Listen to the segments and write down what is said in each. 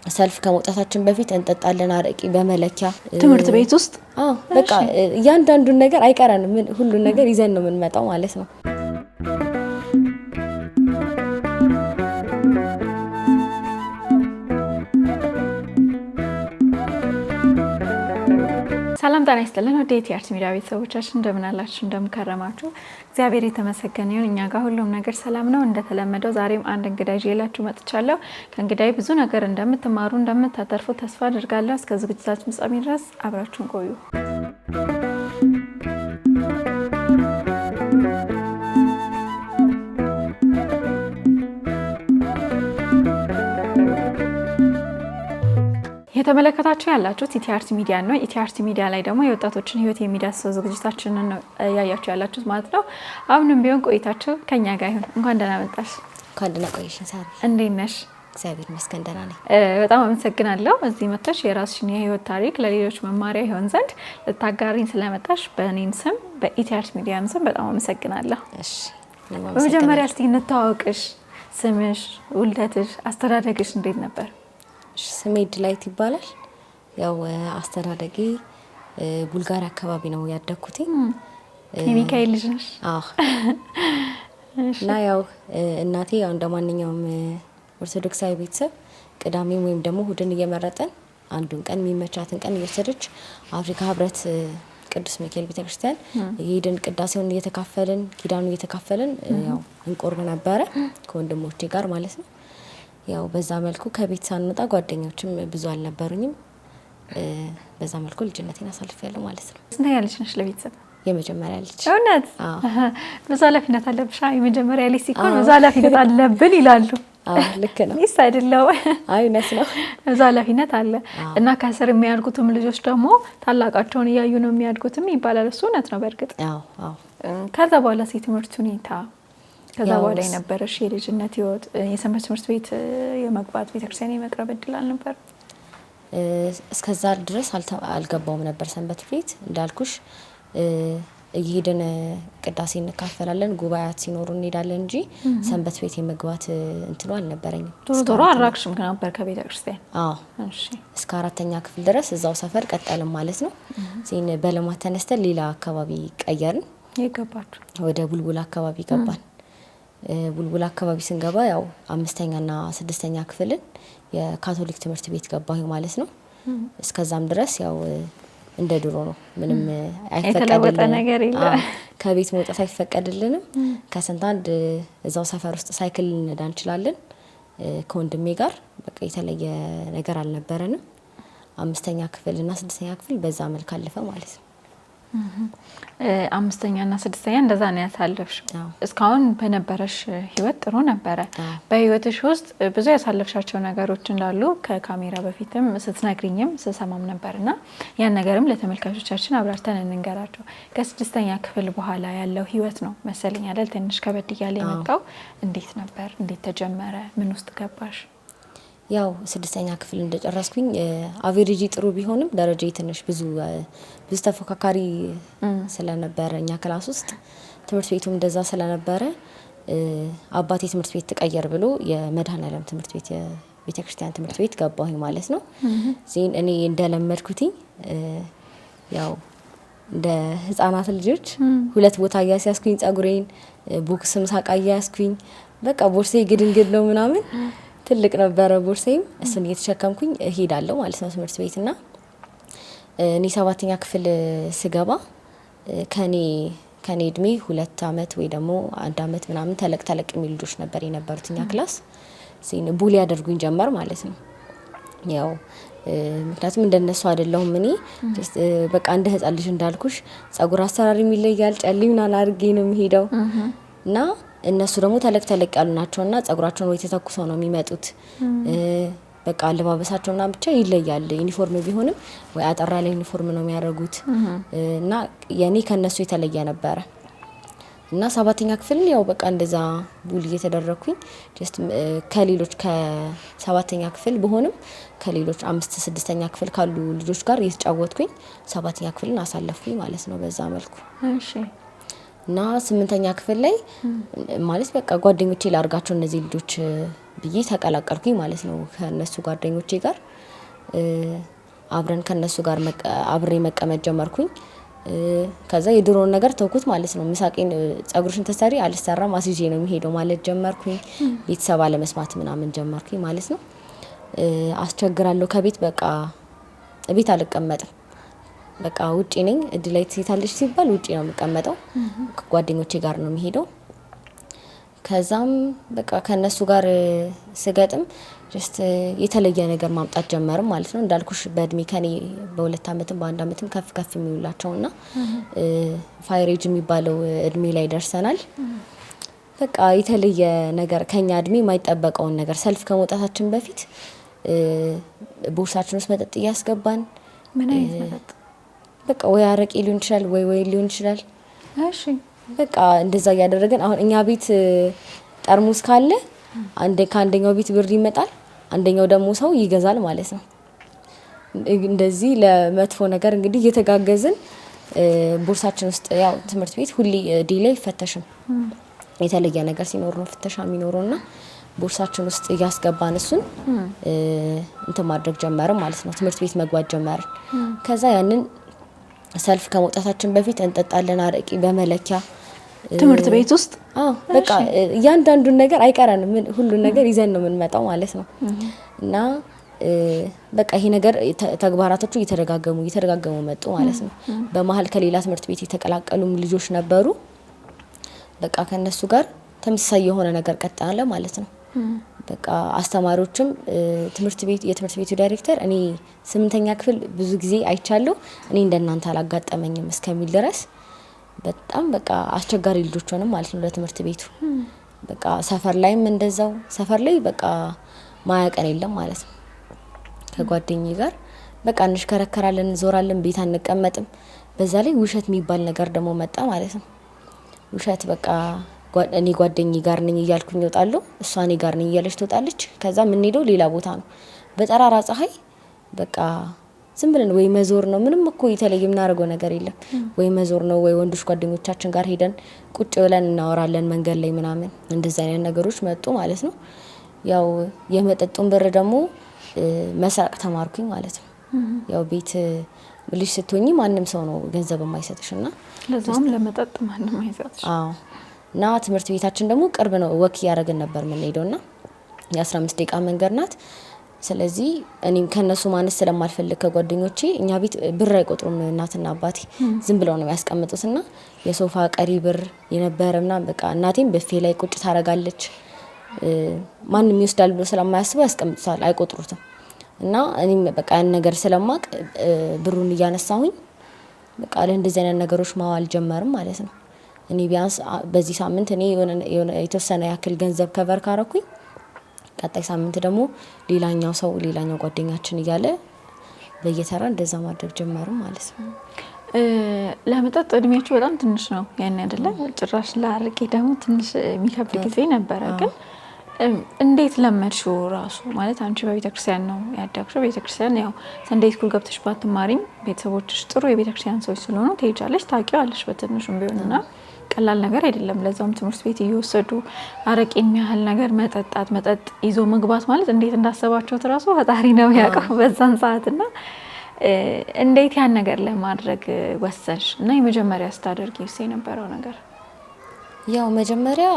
ሰልፍ ከመውጣታችን በፊት እንጠጣለን አረቂ በመለኪያ ትምህርት ቤት ውስጥ በቃ ያንዳንዱን ነገር አይቀርንም ሁሉን ነገር ይዘን ነው የምንመጣው ማለት ነው። ሰላም ጤና ይስጥልን ወደ ኢቲአርት ሚዲያ ቤተሰቦቻችን እንደምን አላችሁ እንደምን ከረማችሁ? እግዚአብሔር የተመሰገነ ይሁን። እኛ ጋር ሁሉም ነገር ሰላም ነው። እንደተለመደው ዛሬም አንድ እንግዳ ይዤላችሁ መጥቻለሁ። ከእንግዳይ ብዙ ነገር እንደምትማሩ እንደምታተርፉ ተስፋ አድርጋለሁ። እስከ ዝግጅታችን ፍጻሜ ድረስ አብራችሁን ቆዩ። የተመለከታችሁ ያላችሁት ኢቲአርት ሚዲያ ነው። ኢቲአርት ሚዲያ ላይ ደግሞ የወጣቶችን ህይወት የሚዳስሰው ዝግጅታችንን ነው ያያችሁ ያላችሁት ማለት ነው። አሁንም ቢሆን ቆይታችሁ ከኛ ጋር ይሁን። እንኳን ደህና መጣሽ። እንኳን ደህና ቆይሽን ሳሪ። እንዴት ነሽ? እግዚአብሔር ይመስገን ደህና ነኝ። በጣም አመሰግናለሁ እዚህ መጥተሽ የራስሽን የህይወት ታሪክ ለሌሎች መማሪያ ይሆን ዘንድ ልታጋሪኝ ስለመጣሽ በእኔም ስም በኢቲአርት ሚዲያም ስም በጣም አመሰግናለሁ። እሺ በመጀመሪያ እስቲ እንተዋወቅሽ። ስምሽ፣ ውልደትሽ፣ አስተዳደግሽ እንዴት ነበር? ስሜ ድላይት ይባላል። ያው አስተዳደጌ ቡልጋሪያ አካባቢ ነው ያደኩት። የሚካኤል ልጅ ነሽ? አዎ። እና ያው እናቴ ያው እንደማንኛውም ኦርቶዶክሳዊ ቤተሰብ ቅዳሜ ወይም ደግሞ እሁድን እየመረጠን አንዱን ቀን የሚመቻትን ቀን እየወሰደች አፍሪካ ህብረት ቅዱስ ሚካኤል ቤተክርስቲያን የሄድን ቅዳሴውን እየተካፈልን ኪዳኑን እየተካፈልን ያው እንቆርብ ነበረ ከወንድሞቼ ጋር ማለት ነው። ያው በዛ መልኩ ከቤት ሳንወጣ ጓደኞችም ብዙ አልነበሩኝም። በዛ መልኩ ልጅነቴን አሳልፌያለሁ ማለት ነው። ስንተኛ ልጅ ነሽ ለቤተሰብ? የመጀመሪያ ልጅ። እውነት? ብዙ ኃላፊነት አለብሽ። የመጀመሪያ ልጅ ሲኮን ብዙ ኃላፊነት አለብን ይላሉ። አዎ ልክ ነው። ይስ አይደለም? አይ እውነት ነው። ብዙ ኃላፊነት አለ እና ከስር የሚያድጉትም ልጆች ደግሞ ታላቃቸውን እያዩ ነው የሚያድጉትም ይባላል። እሱ እውነት ነው በእርግጥ። አዎ አዎ። ከዛ በኋላ የትምህርት ሁኔታ ከዛ በኋላ የነበረሽ የልጅነት ህይወት የሰንበት ትምህርት ቤት የመግባት ቤተክርስቲያን የመቅረብ እድል አልነበር? እስከዛ ድረስ አልገባውም ነበር ሰንበት ቤት። እንዳልኩሽ እየሄድን ቅዳሴ እንካፈላለን፣ ጉባኤያት ሲኖሩ እንሄዳለን እንጂ ሰንበት ቤት የመግባት እንትኑ አልነበረኝም። ቶሎ አራክሽም ነበር ከቤተክርስቲያን? አዎ እሺ። እስከ 4ኛ ክፍል ድረስ እዛው ሰፈር ቀጠልን ማለት ነው። ዜን በለማት ተነስተን ሌላ አካባቢ ቀየርን። የገባችሁ? ወደ ቡልቡላ አካባቢ ገባን። ቡልቡላ አካባቢ ስንገባ ያው 5ኛና 6ኛ ክፍልን የካቶሊክ ትምህርት ቤት ገባሁ ማለት ነው። እስከዛም ድረስ ያው እንደ ድሮ ነው። ምንም አይፈቀድልንም ነገር የለም። ከቤት መውጣት አይፈቀድልንም። ከስንት አንድ እዛው ሰፈር ውስጥ ሳይክል ልንነዳ እንችላለን። ከወንድሜ ጋር በቃ የተለየ ነገር አልነበረንም። 5ኛ ክፍልና 6ኛ ክፍል በዛ መልክ አለፈ ማለት ነው። 5ኛና 6ኛ እንደዛ ነው ያሳለፍሽው። እስካሁን በነበረሽ ህይወት ጥሩ ነበረ። በህይወትሽ ውስጥ ብዙ ያሳለፍሻቸው ነገሮች እንዳሉ ከካሜራ በፊትም ስትነግሪኝም ስሰማም ነበርና ያን ነገርም ለተመልካቾቻችን አብራርተን እንንገራቸው። ከ6ኛ ክፍል በኋላ ያለው ህይወት ነው መሰለኝ አይደል ትንሽ ከበድ እያለ የመጣው። እንዴት ነበር? እንዴት ተጀመረ? ምን ውስጥ ገባሽ? ያው 6ኛ ክፍል እንደጨረስኩኝ አቬሬጂ ጥሩ ቢሆንም ደረጃዬ ትንሽ ብዙ ተፎካካሪ ስለነበረ እኛ ክላስ ውስጥ ትምህርት ቤቱም እንደዛ ስለነበረ አባቴ ትምህርት ቤት ተቀየር ብሎ የመድኃኔዓለም ትምህርት ቤት የቤተክርስቲያን ትምህርት ቤት ገባሁኝ ማለት ነው። ዜን እኔ እንደለመድኩትኝ ያው እንደ ህፃናት ልጆች ሁለት ቦታ እያስያዝኩኝ ጸጉሬን ቦክስም ሳቃያስኩኝ በቃ ቦርሴ ግድንግድ ነው ምናምን ትልቅ ነበረ ቦርሴም። እሱን እየተሸከምኩኝ እሄዳለሁ ማለት ነው ትምህርት ቤትና እኔ 7ኛ ክፍል ስገባ ከኔ እድሜ 2 አመት ወይ ደግሞ 1 አመት ምናምን ተለቅ የሚሉ ልጆች ነበር የነበሩት እኛ ክላስ። ሲን ቡሊ ያደርጉኝ ጀመር ማለት ነው። ያው ምክንያቱም እንደነሱ አይደለሁም እኔ በቃ እንደ ህፃን ልጅ እንዳልኩሽ ጸጉር አሰራር የሚለያል ጨልምና አድርጌ ነው የሚሄደው እና እነሱ ደግሞ ተለቅ ያሉ ናቸውና ጸጉራቸውን ወይ ተተኩሰው ነው የሚመጡት። በቃ አለባበሳቸውና ብቻ ይለያል። ዩኒፎርም ቢሆንም ወይ አጠራ ላይ ዩኒፎርም ነው የሚያደርጉት እና የኔ ከነሱ የተለየ ነበረ። እና 7ኛ ክፍል ያው በቃ እንደዛ ቡል እየተደረኩኝ ጀስት ከሌሎች ከ7ኛ ክፍል በሆንም ከሌሎች 5 6ኛ ክፍል ካሉ ልጆች ጋር እየተጫወትኩኝ 7ኛ ክፍልን አሳለፍኩኝ ማለት ነው በዛ መልኩ። እሺ እና 8ኛ ክፍል ላይ ማለት በቃ ጓደኞቼ ላርጋቸው እነዚህ ልጆች ብዬ ተቀላቀልኩኝ ማለት ነው ከነሱ ጓደኞቼ ጋር አብረን ከነሱ ጋር አብሬ መቀመጥ ጀመርኩኝ። ከዛ የድሮውን ነገር ተውኩት ማለት ነው። ምሳቄን ጸጉርሽን ተሰሪ አልሰራም አስይዤ ነው የሚሄደው ማለት ጀመርኩኝ። ቤተሰብ አለመስማት ምናምን ጀመርኩኝ ማለት ነው። አስቸግራለሁ ከቤት በቃ ቤት አልቀመጥም። በቃ ውጪ ነኝ እድላይ ትይታለሽ ሲባል ውጪ ነው የምቀመጠው። ከጓደኞቼ ጋር ነው የሚሄደው። ከዛም በቃ ከነሱ ጋር ስገጥም ጀስት የተለየ ነገር ማምጣት ጀመርም ማለት ነው። እንዳልኩሽ በእድሜ ከኔ በ2 አመትም በ1 አመትም ከፍ ከፍ የሚውላቸውና ፋይር ኤጅ የሚባለው እድሜ ላይ ደርሰናል። በቃ የተለየ ነገር ከኛ እድሜ የማይጠበቀውን ነገር ሰልፍ ከመውጣታችን በፊት ቦርሳችን ውስጥ መጠጥ እያስገባን ምን አይነት መጠጥ? በቃ ወይ አረቄ ሊሆን ይችላል ወይ ሊሆን ይችላል። እሺ በቃ እንደዛ እያደረገን አሁን እኛ ቤት ጠርሙስ ካለ ከአንደኛው ቤት ብር ይመጣል፣ አንደኛው ደግሞ ሰው ይገዛል ማለት ነው። እንደዚህ ለመጥፎ ነገር እንግዲህ እየተጋገዝን ቦርሳችን ውስጥ ያው ትምህርት ቤት ሁሌ ዴይ ላይ አይፈተሽም። የተለየ ነገር ሲኖር ነው ፍተሻ የሚኖረውና ቦርሳችን ውስጥ እያስገባን እሱን እንትን ማድረግ ጀመርን ማለት ነው። ትምህርት ቤት መግባት ጀመርን። ከዛ ያንን ሰልፍ ከመውጣታችን በፊት እንጠጣለን አረቄ በመለኪያ ትምህርት ቤት ውስጥ። በቃ እያንዳንዱን ነገር አይቀረንም፣ ሁሉን ነገር ይዘን ነው የምንመጣው ማለት ነው። እና በቃ ይሄ ነገር ተግባራቶቹ እየተደጋገሙ መጡ ማለት ነው። በመሀል ከሌላ ትምህርት ቤት የተቀላቀሉም ልጆች ነበሩ። በቃ ከነሱ ጋር ተመሳሳይ የሆነ ነገር ቀጠለ ማለት ነው። በቃ አስተማሪዎችም የትምህርት ቤቱ ዳይሬክተር እኔ 8ኛ ክፍል ብዙ ጊዜ አይቻለሁ እኔ እንደናንተ አላጋጠመኝም እስከሚል ድረስ በጣም በቃ አስቸጋሪ ልጆች ሆነም ማለት ነው ለትምህርት ቤቱ። በቃ ሰፈር ላይም እንደዛው ሰፈር ላይ በቃ ማያቀን የለም ማለት ነው። ከጓደኛዬ ጋር በቃ እንሽከረከራለን፣ እንዞራለን፣ ቤት አንቀመጥም። በዛ ላይ ውሸት የሚባል ነገር ደግሞ መጣ ማለት ነው። ውሸት በቃ እኔ ጓደኛዬ ጋር ነኝ እያልኩኝ እወጣለሁ፣ እሷ እኔ ጋር ነኝ እያለች ትወጣለች። ከዛ የምንሄደው ሌላ ቦታ ነው በጠራራ ፀሐይ። በቃ ዝም ብለን ወይ መዞር ነው፣ ምንም እኮ የተለየ የምናደርገው ነገር የለም። ወይ መዞር ነው ወይ ወንዶች ጓደኞቻችን ጋር ሄደን ቁጭ ብለን እናወራለን መንገድ ላይ ምናምን። እንደዛ አይነት ነገሮች መጡ ማለት ነው። ያው የመጠጡን ብር ደግሞ መስራቅ ተማርኩኝ ማለት ነው። ያው ቤት ልጅ ስትሆኚ ማንም ሰው ነው ገንዘብ የማይሰጥሽና ለዛም ለመጠጥ ማንም አይሰጥሽ። እና ትምህርት ቤታችን ደግሞ ቅርብ ነው፣ ወክ እያደረግን ነበር የምንሄደውና የ15 ደቂቃ መንገድ ናት። ስለዚህ እኔም ከነሱ ማነስ ስለማልፈልግ ከጓደኞቼ እኛ ቤት ብር አይቆጥሩም እናትና አባቴ፣ ዝም ብለው ነው የሚያስቀምጡትና የሶፋ ቀሪ ብር የነበረና በቃ እናቴም በፌ ላይ ቁጭ ታረጋለች። ማንም ይወስዳል ብሎ ስለማያስቡ ያስቀምጡታል፣ አይቆጥሩትም። እና እኔም በቃ ያን ነገር ስለማቅ ብሩን እያነሳሁኝ በቃ ለእንደዚህ አይነት ነገሮች ማዋል ጀመርም ማለት ነው። እኔ ቢያንስ በዚህ ሳምንት እኔ የተወሰነ ያክል ገንዘብ ከቨር ካረኩኝ ቀጣይ ሳምንት ደግሞ ሌላኛው ጓደኛችን እያለ በየተራ እንደዛ ማድረግ ጀመርም ማለት ነው። ለመጠጥ እድሜያችሁ በጣም ትንሽ ነው ያን አይደለ? ጭራሽ ለአረቄ ደግሞ ትንሽ የሚከብድ ጊዜ ነበረ። ግን እንዴት ለመድሽው? ራሱ ማለት አንቺ በቤተክርስቲያን ነው ያደግሽው። ቤተክርስቲያን ያው ሰንዴይ ስኩል ገብተሽ ባትማሪም ቤተሰቦችሽ ጥሩ የቤተክርስቲያን ሰዎች ስለሆኑ ትሄጃለሽ፣ ታውቂዋለሽ በትንሹም ቢሆንና ቀላል ነገር አይደለም። ለዛውም ትምህርት ቤት እየወሰዱ አረቄን የሚያህል ነገር መጠጥ ይዞ መግባት ማለት እንዴት እንዳሰባችሁት ራሱ ፈጣሪ ነው ያውቀው በዛን ሰዓትና እንዴት ያን ነገር ለማድረግ ወሰንሽ? እና የመጀመሪያ ስታደርጊ የነበረው ነገር? ያው መጀመሪያ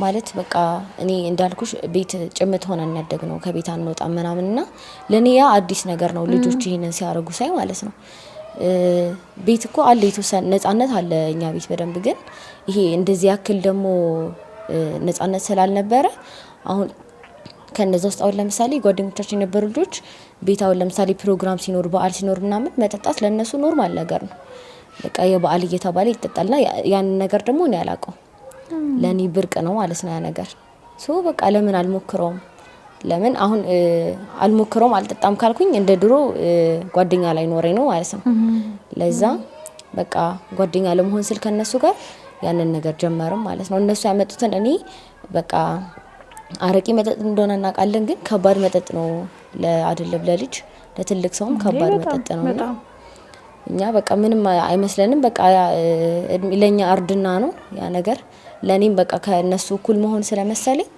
ማለት በቃ እኔ እንዳልኩሽ ቤት ጭምት ሆነን ያደግ ነው፣ ከቤት አንወጣም ምናምንና ለኔ ያ አዲስ ነገር ነው። ልጆች ይሄንን ሲያደርጉ ሳይ ማለት ነው። ቤት እኮ አለ የተወሰነ ነፃነት አለ እኛ ቤት በደንብ። ግን ይሄ እንደዚህ ያክል ደግሞ ነፃነት ስላልነበረ አሁን ከነዛ ውስጥ አሁን ለምሳሌ ጓደኞቻችን የነበሩ ልጆች ቤት አሁን ለምሳሌ ፕሮግራም ሲኖር በዓል ሲኖር ምናምን መጠጣት ለነሱ ኖርማል ነገር ነው። በቃ የበዓል እየተባለ ይጠጣልና ያንን ነገር ደግሞ እኔ አላውቀው፣ ለኔ ብርቅ ነው ማለት ነው ያ ነገር። በቃ ለምን አልሞክረውም? ለምን አሁን አልሞክረውም አልጠጣም ካልኩኝ እንደ ድሮ ጓደኛ ላይ ኖረኝ ነው ማለት ነው። ለዛ በቃ ጓደኛ ለመሆን ስል ከነሱ ጋር ያንን ነገር ጀመርም ማለት ነው። እነሱ ያመጡትን እኔ በቃ አረቄ መጠጥ እንደሆነ እናውቃለን፣ ግን ከባድ መጠጥ ነው አይደለም ለልጅ ለትልቅ ሰውም ከባድ መጠጥ ነውና እኛ በቃ ምንም አይመስለንም። በቃ ለኛ አርድና ነው ያ ነገር። ለኔም በቃ ከነሱ እኩል መሆን ስለመሰለኝ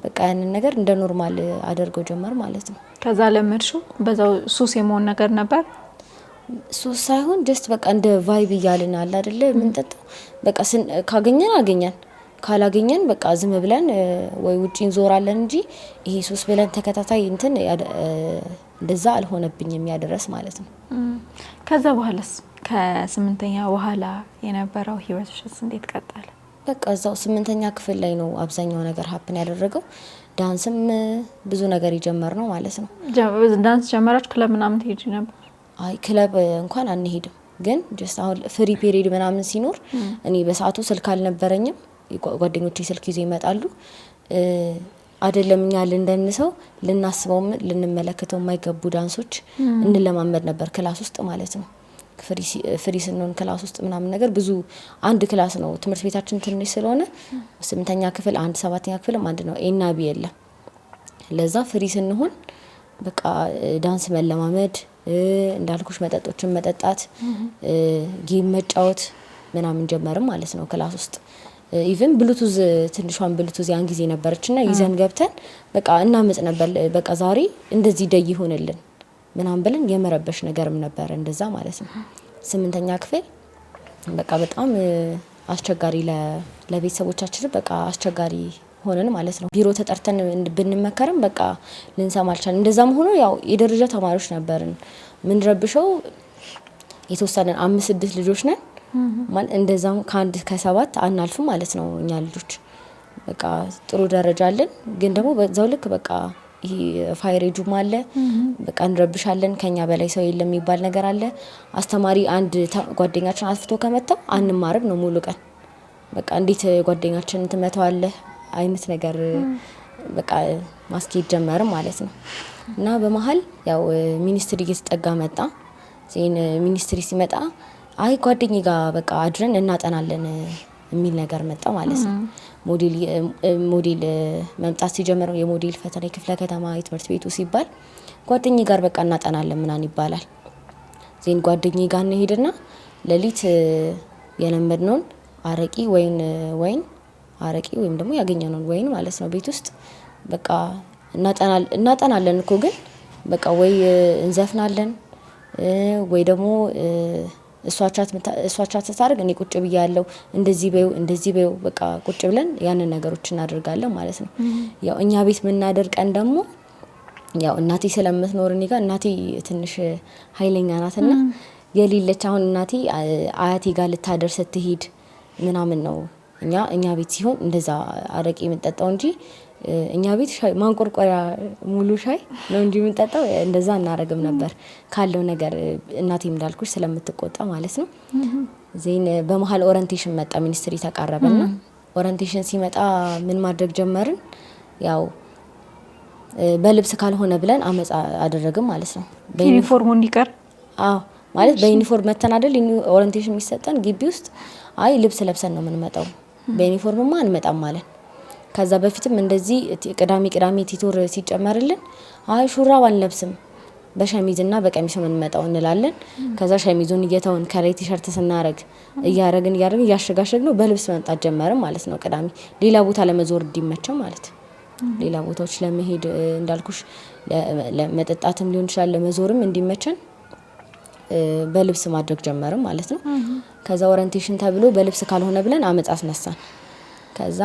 በቃ ያንን ነገር እንደ ኖርማል አደርገው ጀመር ማለት ነው። ከዛ ለመድሽው በዛው ሱስ የመሆን ነገር ነበር? ሱስ ሳይሆን ጀስት በቃ እንደ ቫይብ እያልን አለ አይደለ የምንጠጣው። በቃ ካገኘን አገኘን፣ ካላገኘን በቃ ዝም ብለን ወይ ውጪ እንዞራለን እንጂ ይሄ ሱስ ብለን ተከታታይ እንትን እንደዛ አልሆነብኝም ያደረስ ማለት ነው። ከዛ በኋላስ ከ8ኛ በኋላ የነበረው ህይወትሽስ እንዴት ቀጠለ? በቃ እዛው 8ኛ ክፍል ላይ ነው አብዛኛው ነገር ሀፕን ያደረገው። ዳንስም ብዙ ነገር የጀመርነው ማለት ነው። ዳንስ ጀመራችሁ? ክለብ ምናምን ትሄጂ ነበር? አይ ክለብ እንኳን አንሄድም፣ ግን ጀስት አሁን ፍሪ ፔሪድ ምናምን ሲኖር እኔ በሰዓቱ ስልክ አልነበረኝም፣ ጓደኞቼ ስልክ ይዘው ይመጣሉ። አይደለም እኛ ልንደንሰው ልናስበው ልንመለከተው የማይገቡ ዳንሶች እንለማመድ ነበር ክላስ ውስጥ ማለት ነው። ፍሪ ስንሆን ክላስ ውስጥ ምናምን ነገር ብዙ አንድ ክላስ ነው። ትምህርት ቤታችን ትንሽ ስለሆነ 8ኛ ክፍል 7ኛ ክፍልም አንድ ነው፣ ኤና ቢ የለም። ለዛ ፍሪ ስንሆን በቃ ዳንስ መለማመድ፣ እንዳልኩሽ መጠጦችን መጠጣት፣ ጌም መጫወት ምናምን ጀመርም ማለት ነው ክላስ ውስጥ። ኢቭን ብሉቱዝ ትንሿን ብሉቱዝ ያን ጊዜ ነበረችና ይዘን ገብተን በቃ እናመጽ ነበር። በቃ ዛሬ እንደዚህ ደይ ይሆንልን ምናምን ብለን የመረበሽ ነገርም ነበር እንደዛ ማለት ነው። 8ኛ ክፍል በቃ በጣም አስቸጋሪ ለቤተሰቦቻችን በቃ አስቸጋሪ ሆነን ማለት ነው። ቢሮ ተጠርተን ብንመከርም በቃ ልንሰማ አልቻልን። እንደዛም ሆኖ ያው የደረጃ ተማሪዎች ነበርን። ምን ረብሸው የተወሰነን 5-6 ልጆች ነን ማለት እንደዛም ከ1 ከ7 አናልፍም ማለት ነው። እኛ ልጆች በቃ ጥሩ ደረጃ አለን፣ ግን ደግሞ በዛው ልክ በቃ ይሄ ፋይሬጁም አለ። በቃ እንረብሻለን፣ ከኛ በላይ ሰው የለም የሚባል ነገር አለ። አስተማሪ አንድ ጓደኛችን አጥፍቶ ከመጣው አንማርም ነው ሙሉ ቀን። በቃ እንዴት ጓደኛችንን ትመታዋለህ አይነት ነገር በቃ ማስኬድ ጀመር ማለት ነው። እና በመሀል ያው ሚኒስትሪ እየተጠጋ መጣ። ዜን ሚኒስትሪ ሲመጣ አይ ጓደኛዬ ጋር በቃ አድረን እናጠናለን የሚል ነገር መጣ ማለት ነው። ሞዴል መምጣት ሲጀምር የሞዴል ፈተና የክፍለ ከተማ የትምህርት ቤቱ ሲባል ጓደኛዬ ጋር በቃ እናጠናለን ምናምን ይባላል። ዜን ጓደኛዬ ጋር እንሄድና ሌሊት የለመድነውን አረቂ ወይም ደግሞ ያገኘነውን ወይን ማለት ነው ቤት ውስጥ በቃ እናጠናለን እኮ ግን በቃ ወይ እንዘፍናለን ወይ ደግሞ እሷ ቻት ስታደርግ እኔ ቁጭ ብዬ ያለው እንደዚህ በይው በቃ ቁጭ ብለን ያንን ነገሮች እናደርጋለን ማለት ነው። ያው እኛ ቤት ምናደርቀን ደግሞ ያው እናቴ ስለምትኖር እኔ ጋር እናቴ ትንሽ ኃይለኛ ናትና የሌለች አሁን እናቴ አያቴ ጋር ልታደር ስትሄድ ምናምን ነው እኛ ቤት ሲሆን እንደዛ አረቄ የምንጠጣው እንጂ እኛ ቤት ሻይ ማንቆርቆሪያ ሙሉ ሻይ ነው እንጂ የምንጠጣው እንደዛ እናረግም ነበር ካለው ነገር እናቴም እንዳልኩሽ ስለምትቆጣ ማለት ነው። ዜን በመሃል ኦሪንቴሽን መጣ፣ ሚኒስትሪ ተቃረበና ኦሪንቴሽን ሲመጣ ምን ማድረግ ጀመርን? ያው በልብስ ካልሆነ ብለን አመጻ አደረግም ማለት ነው። ዩኒፎርሙ እንዲቀር ማለት በዩኒፎርም መተናደል ኦሪንቴሽን የሚሰጠን ግቢ ውስጥ አይ ልብስ ለብሰን ነው የምንመጣው፣ በዩኒፎርምማ አንመጣም ማለት። ከዛ በፊትም እንደዚህ ቅዳሜ ቲቶር ሲጨመርልን አይ ሹራብ አንለብስም በሸሚዝና በቀሚስ የምንመጣው እንላለን። ከዛ ሸሚዙን እየተውን ከላይ ቲሸርት ስናረግ እያረግን እያሸጋሸግ ነው በልብስ መምጣት ጀመርን ማለት ነው። ቅዳሜ ሌላ ቦታ ለመዞር እንዲመቸው ማለት ሌላ ቦታዎች ለመሄድ እንዳልኩሽ ለመጠጣትም ሊሆን ይችላል ለመዞርም እንዲመቸን በልብስ ማድረግ ጀመርን ማለት ነው። ከዛ ኦሪንቴሽን ተብሎ በልብስ ካልሆነ ብለን አመጻ አስነሳን። ከዛ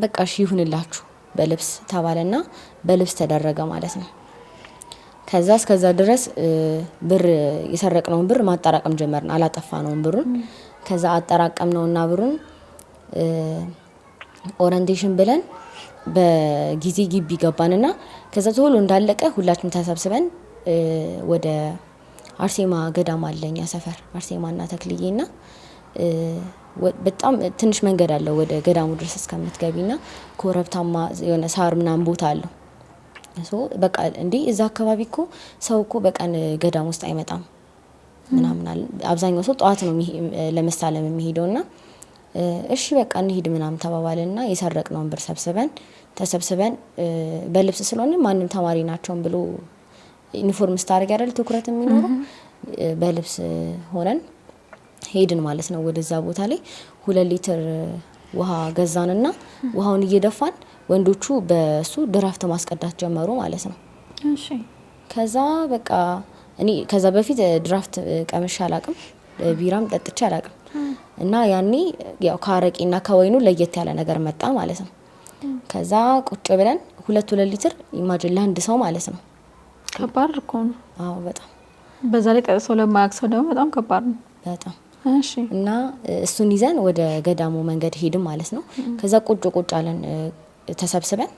በቃ እሺ ይሁንላችሁ በልብስ ተባለና በልብስ ተደረገ ማለት ነው። ከዛ እስከዛ ድረስ ብር የሰረቅነውን ብር ማጣራቀም ጀመርን፣ አላጠፋነውም ብሩን። ከዛ አጠራቀምነውና ብሩን ኦሪንቴሽን ብለን በጊዜ ግቢ ገባንና ከዛ ቶሎ እንዳለቀ ሁላችንም ተሰብስበን ወደ አርሴማ ገዳም አለኛ ሰፈር አርሴማና ተክልዬና በጣም ትንሽ መንገድ አለው ወደ ገዳሙ ድረስ እስከምትገቢና ኮረብታማ የሆነ ሳር ምናምን ቦታ አለው። በቃ እንዴ እዛ አካባቢ እኮ ሰው እኮ በቀን ገዳም ውስጥ አይመጣም ምናምን አለ። አብዛኛው ሰው ጠዋት ነው ለመሳለም የሚሄደውና እሺ በቃ እንሂድ ምናምን ተባባለና የሰረቅነውን ብር ተሰብስበን በልብስ ስለሆነ ማንም ተማሪ ናቸውም ብሎ ዩኒፎርም ስታደርግ አይደል ትኩረት የሚኖረው በልብስ ሆነን ሄድን ማለት ነው ወደዛ ቦታ ላይ 2 ሊትር ውሃ ገዛንና ውሃውን እየደፋን ወንዶቹ በሱ ድራፍት ማስቀዳት ጀመሩ ማለት ነው። እሺ ከዛ በቃ እኔ ከዛ በፊት ድራፍት ቀምሼ አላቅም፣ ቢራም ጠጥቼ አላቅም እና ያኔ ያው ከአረቄና ከወይኑ ለየት ያለ ነገር መጣ ማለት ነው። ከዛ ቁጭ ብለን 2 ሊትር ኢማጂን ለአንድ ሰው ማለት ነው። ከባድ እኮ ነው። አዎ በጣም በዛ ላይ ጠጥቶ ለማያውቅ ሰው ደግሞ በጣም ከባድ ነው በጣም። እሺ እና እሱን ይዘን ወደ ገዳሙ መንገድ ሄድን ማለት ነው። ከዛ ቁጭ አለን ተሰብስበን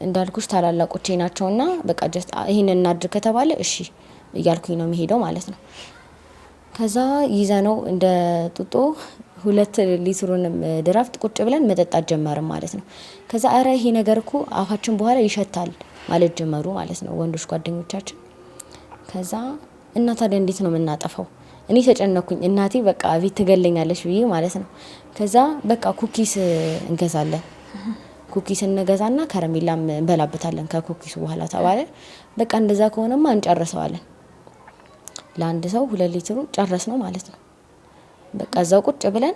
እንዳልኩሽ ታላላቆቼ ናቸውና በቃ ጀስት ይሄን እናድርግ ከተባለ እሺ እያልኩኝ ነው የሚሄደው ማለት ነው። ከዛ ይዘነው እንደ ጡጦ 2 ሊትሩንም ድራፍት ቁጭ ብለን መጠጣት ጀመርን ማለት ነው። ከዛ አረ ይሄ ነገር እኮ አፋችን በኋላ ይሸታል ማለት ጀመሩ ማለት ነው ወንዶች ጓደኞቻችን። ከዛ እና ታዲያ እንዴት ነው የምናጠፋው? እኔ ተጨነኩኝ። እናቴ በቃ ቤት ትገለኛለች ብዬ ማለት ነው። ከዛ በቃ ኩኪስ እንገዛለን፣ ኩኪስ እንገዛና ከረሜላም እንበላበታለን ከኩኪሱ በኋላ ተባለ። በቃ እንደዛ ከሆነማ እንጨርሰዋለን። ለአንድ ሰው 2 ሊትሩ ጨረስ ነው ማለት ነው። በቃ እዛው ቁጭ ብለን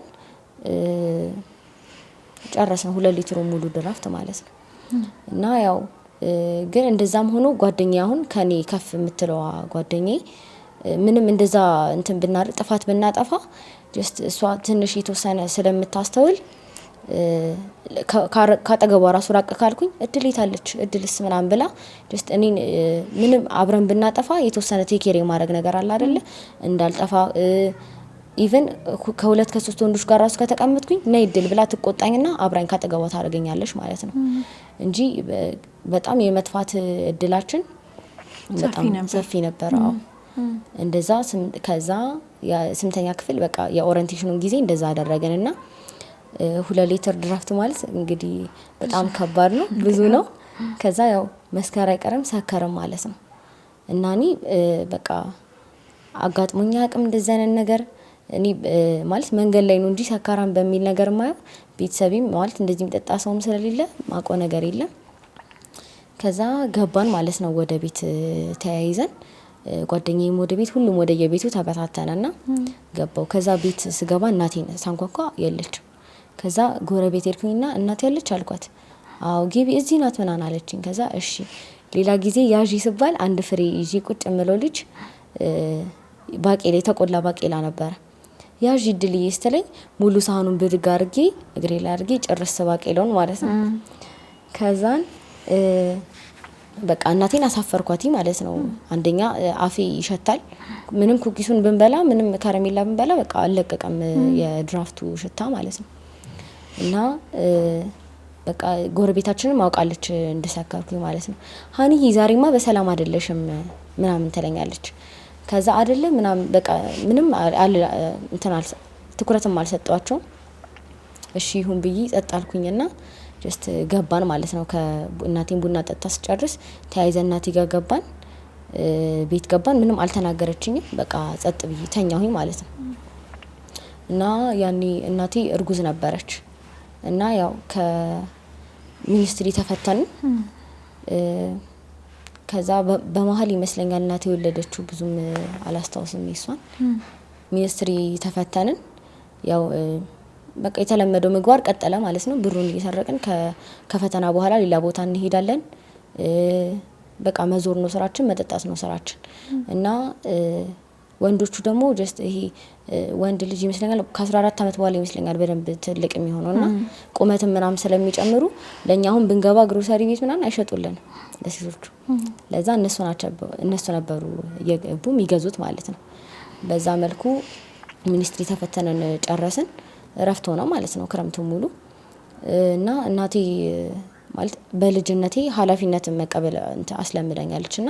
ጨረስ ነው 2 ሊትሩ ሙሉ ድራፍት ማለት ነው። እና ያው ግን እንደዛም ሆኖ ጓደኛዬ አሁን ከኔ ከፍ የምትለዋ ጓደኛዬ ምንም እንደዛ እንትን ብናደርግ ጥፋት ብናጠፋ ጀስት እሷ ትንሽ የተወሰነ ስለምታስተውል ካጠገቧ ራሱ ራቅ ካልኩኝ እድሌታለች እድልስ ምናምን ብላ ጀስት እኔን ምንም አብረን ብናጠፋ የተወሰነ ቴኬር የማድረግ ነገር አለ አይደለ እንዳልጠፋ ኢቭን ከ2 ከ3 ወንዶች ጋር ራሱ ከተቀመጥኩኝ ነይ እድል ብላ ትቆጣኝና አብራኝ ካጠገቧ ታደርገኛለች ማለት ነው እንጂ በጣም የመጥፋት እድላችን በጣም ሰፊ ነበር። አዎ እንደዛ ከዛ የ8ኛ ክፍል በቃ የኦሪንቴሽኑን ጊዜ እንደዛ አደረገንና 2 ሊትር ድራፍት ማለት እንግዲህ በጣም ከባድ ነው፣ ብዙ ነው። ከዛ ያው መስከር አይቀርም ሰከረም ማለት ነው። እና እኔ በቃ አጋጥሞኛ አቅም እንደዛ አይነት ነገር እኔ ማለት መንገድ ላይ ነው እንጂ ሰካራም በሚል ነገር ማየው ቤተሰቤም ማለት እንደዚህ የሚጠጣ ሰውም ስለሌለ ማቆ ነገር የለም። ከዛ ገባን ማለት ነው ወደ ቤት ተያይዘን ጓደኛዬም ወደ ቤት ሁሉም ወደ የቤቱ ተበታተነና ገባው። ከዛ ቤት ስገባ እናቴን ሳንኳኳ የለችም። ከዛ ጎረቤት ሄድኩኝና እናቴ ያለች አልኳት። አዎ ግቢ እዚህ ናት ምናምን አለችኝ። ከዛ እሺ ሌላ ጊዜ ያዢ ስባል አንድ ፍሬ ይዤ ቁጭ የምለው ልጅ ባቄላ የተቆላ ባቄላ ነበር። ያዢ ድልዬ ስትለኝ ሙሉ ሳህኑን ብድግ አድርጌ እግሬ ላይ አድርጌ ጭርስ ባቄላውን ማለት ነው። ከዛን በቃ እናቴን አሳፈርኳት ማለት ነው። አንደኛ አፌ ይሸታል፣ ምንም ኩኪሱን ብንበላ ምንም ከረሜላ ብንበላ በቃ አልለቀቀም የድራፍቱ ሽታ ማለት ነው። እና በቃ ጎረቤታችንን ማውቃለች እንድሰከርኩኝ ማለት ነው። ሀኒዬ ዛሬማ በሰላም አይደለሽም ምናምን ትለኛለች። ከዛ አይደለ ምናምን በቃ ምንም ትኩረትም አልሰጧቸውም። እሺ ይሁን ብዬ ጸጥ አልኩኝና ጀስት ገባን ማለት ነው። ከእናቴን ቡና ጠጣ ስጨርስ ተያይዘን እናቴ ጋር ገባን፣ ቤት ገባን። ምንም አልተናገረችኝም። በቃ ጸጥ ብዬ ተኛሁኝ ማለት ነው። እና ያኔ እናቴ እርጉዝ ነበረች እና ያው ከሚኒስትሪ ተፈተንን። ከዛ በመሀል ይመስለኛል እናቴ የወለደችው፣ ብዙም አላስታውስም ይሷን። ሚኒስትሪ ተፈተንን። ያው በቃ የተለመደው ምግባር ቀጠለ ማለት ነው። ብሩን እየሰረቅን ከፈተና በኋላ ሌላ ቦታ እንሄዳለን። በቃ መዞር ነው ስራችን፣ መጠጣት ነው ስራችን። እና ወንዶቹ ደግሞ ጀስት ይሄ ወንድ ልጅ ይመስለኛል ከ14 አመት በኋላ ይመስለኛል በደንብ ትልቅ የሚሆነውና ቁመትም ምናምን ስለሚጨምሩ ለኛ አሁን ብንገባ ግሮሰሪ ቤት ምናምን አይሸጡልን ለሴቶቹ። ለዛ እነሱ ነበሩ እየገቡ የሚገዙት ማለት ነው። በዛ መልኩ ሚኒስትሪ ተፈተነን ጨረስን። እረፍት ሆነ ማለት ነው ክረምቱን ሙሉ። እና እናቴ ማለት በልጅነቴ ኃላፊነትን መቀበል አስለምደኛለች እና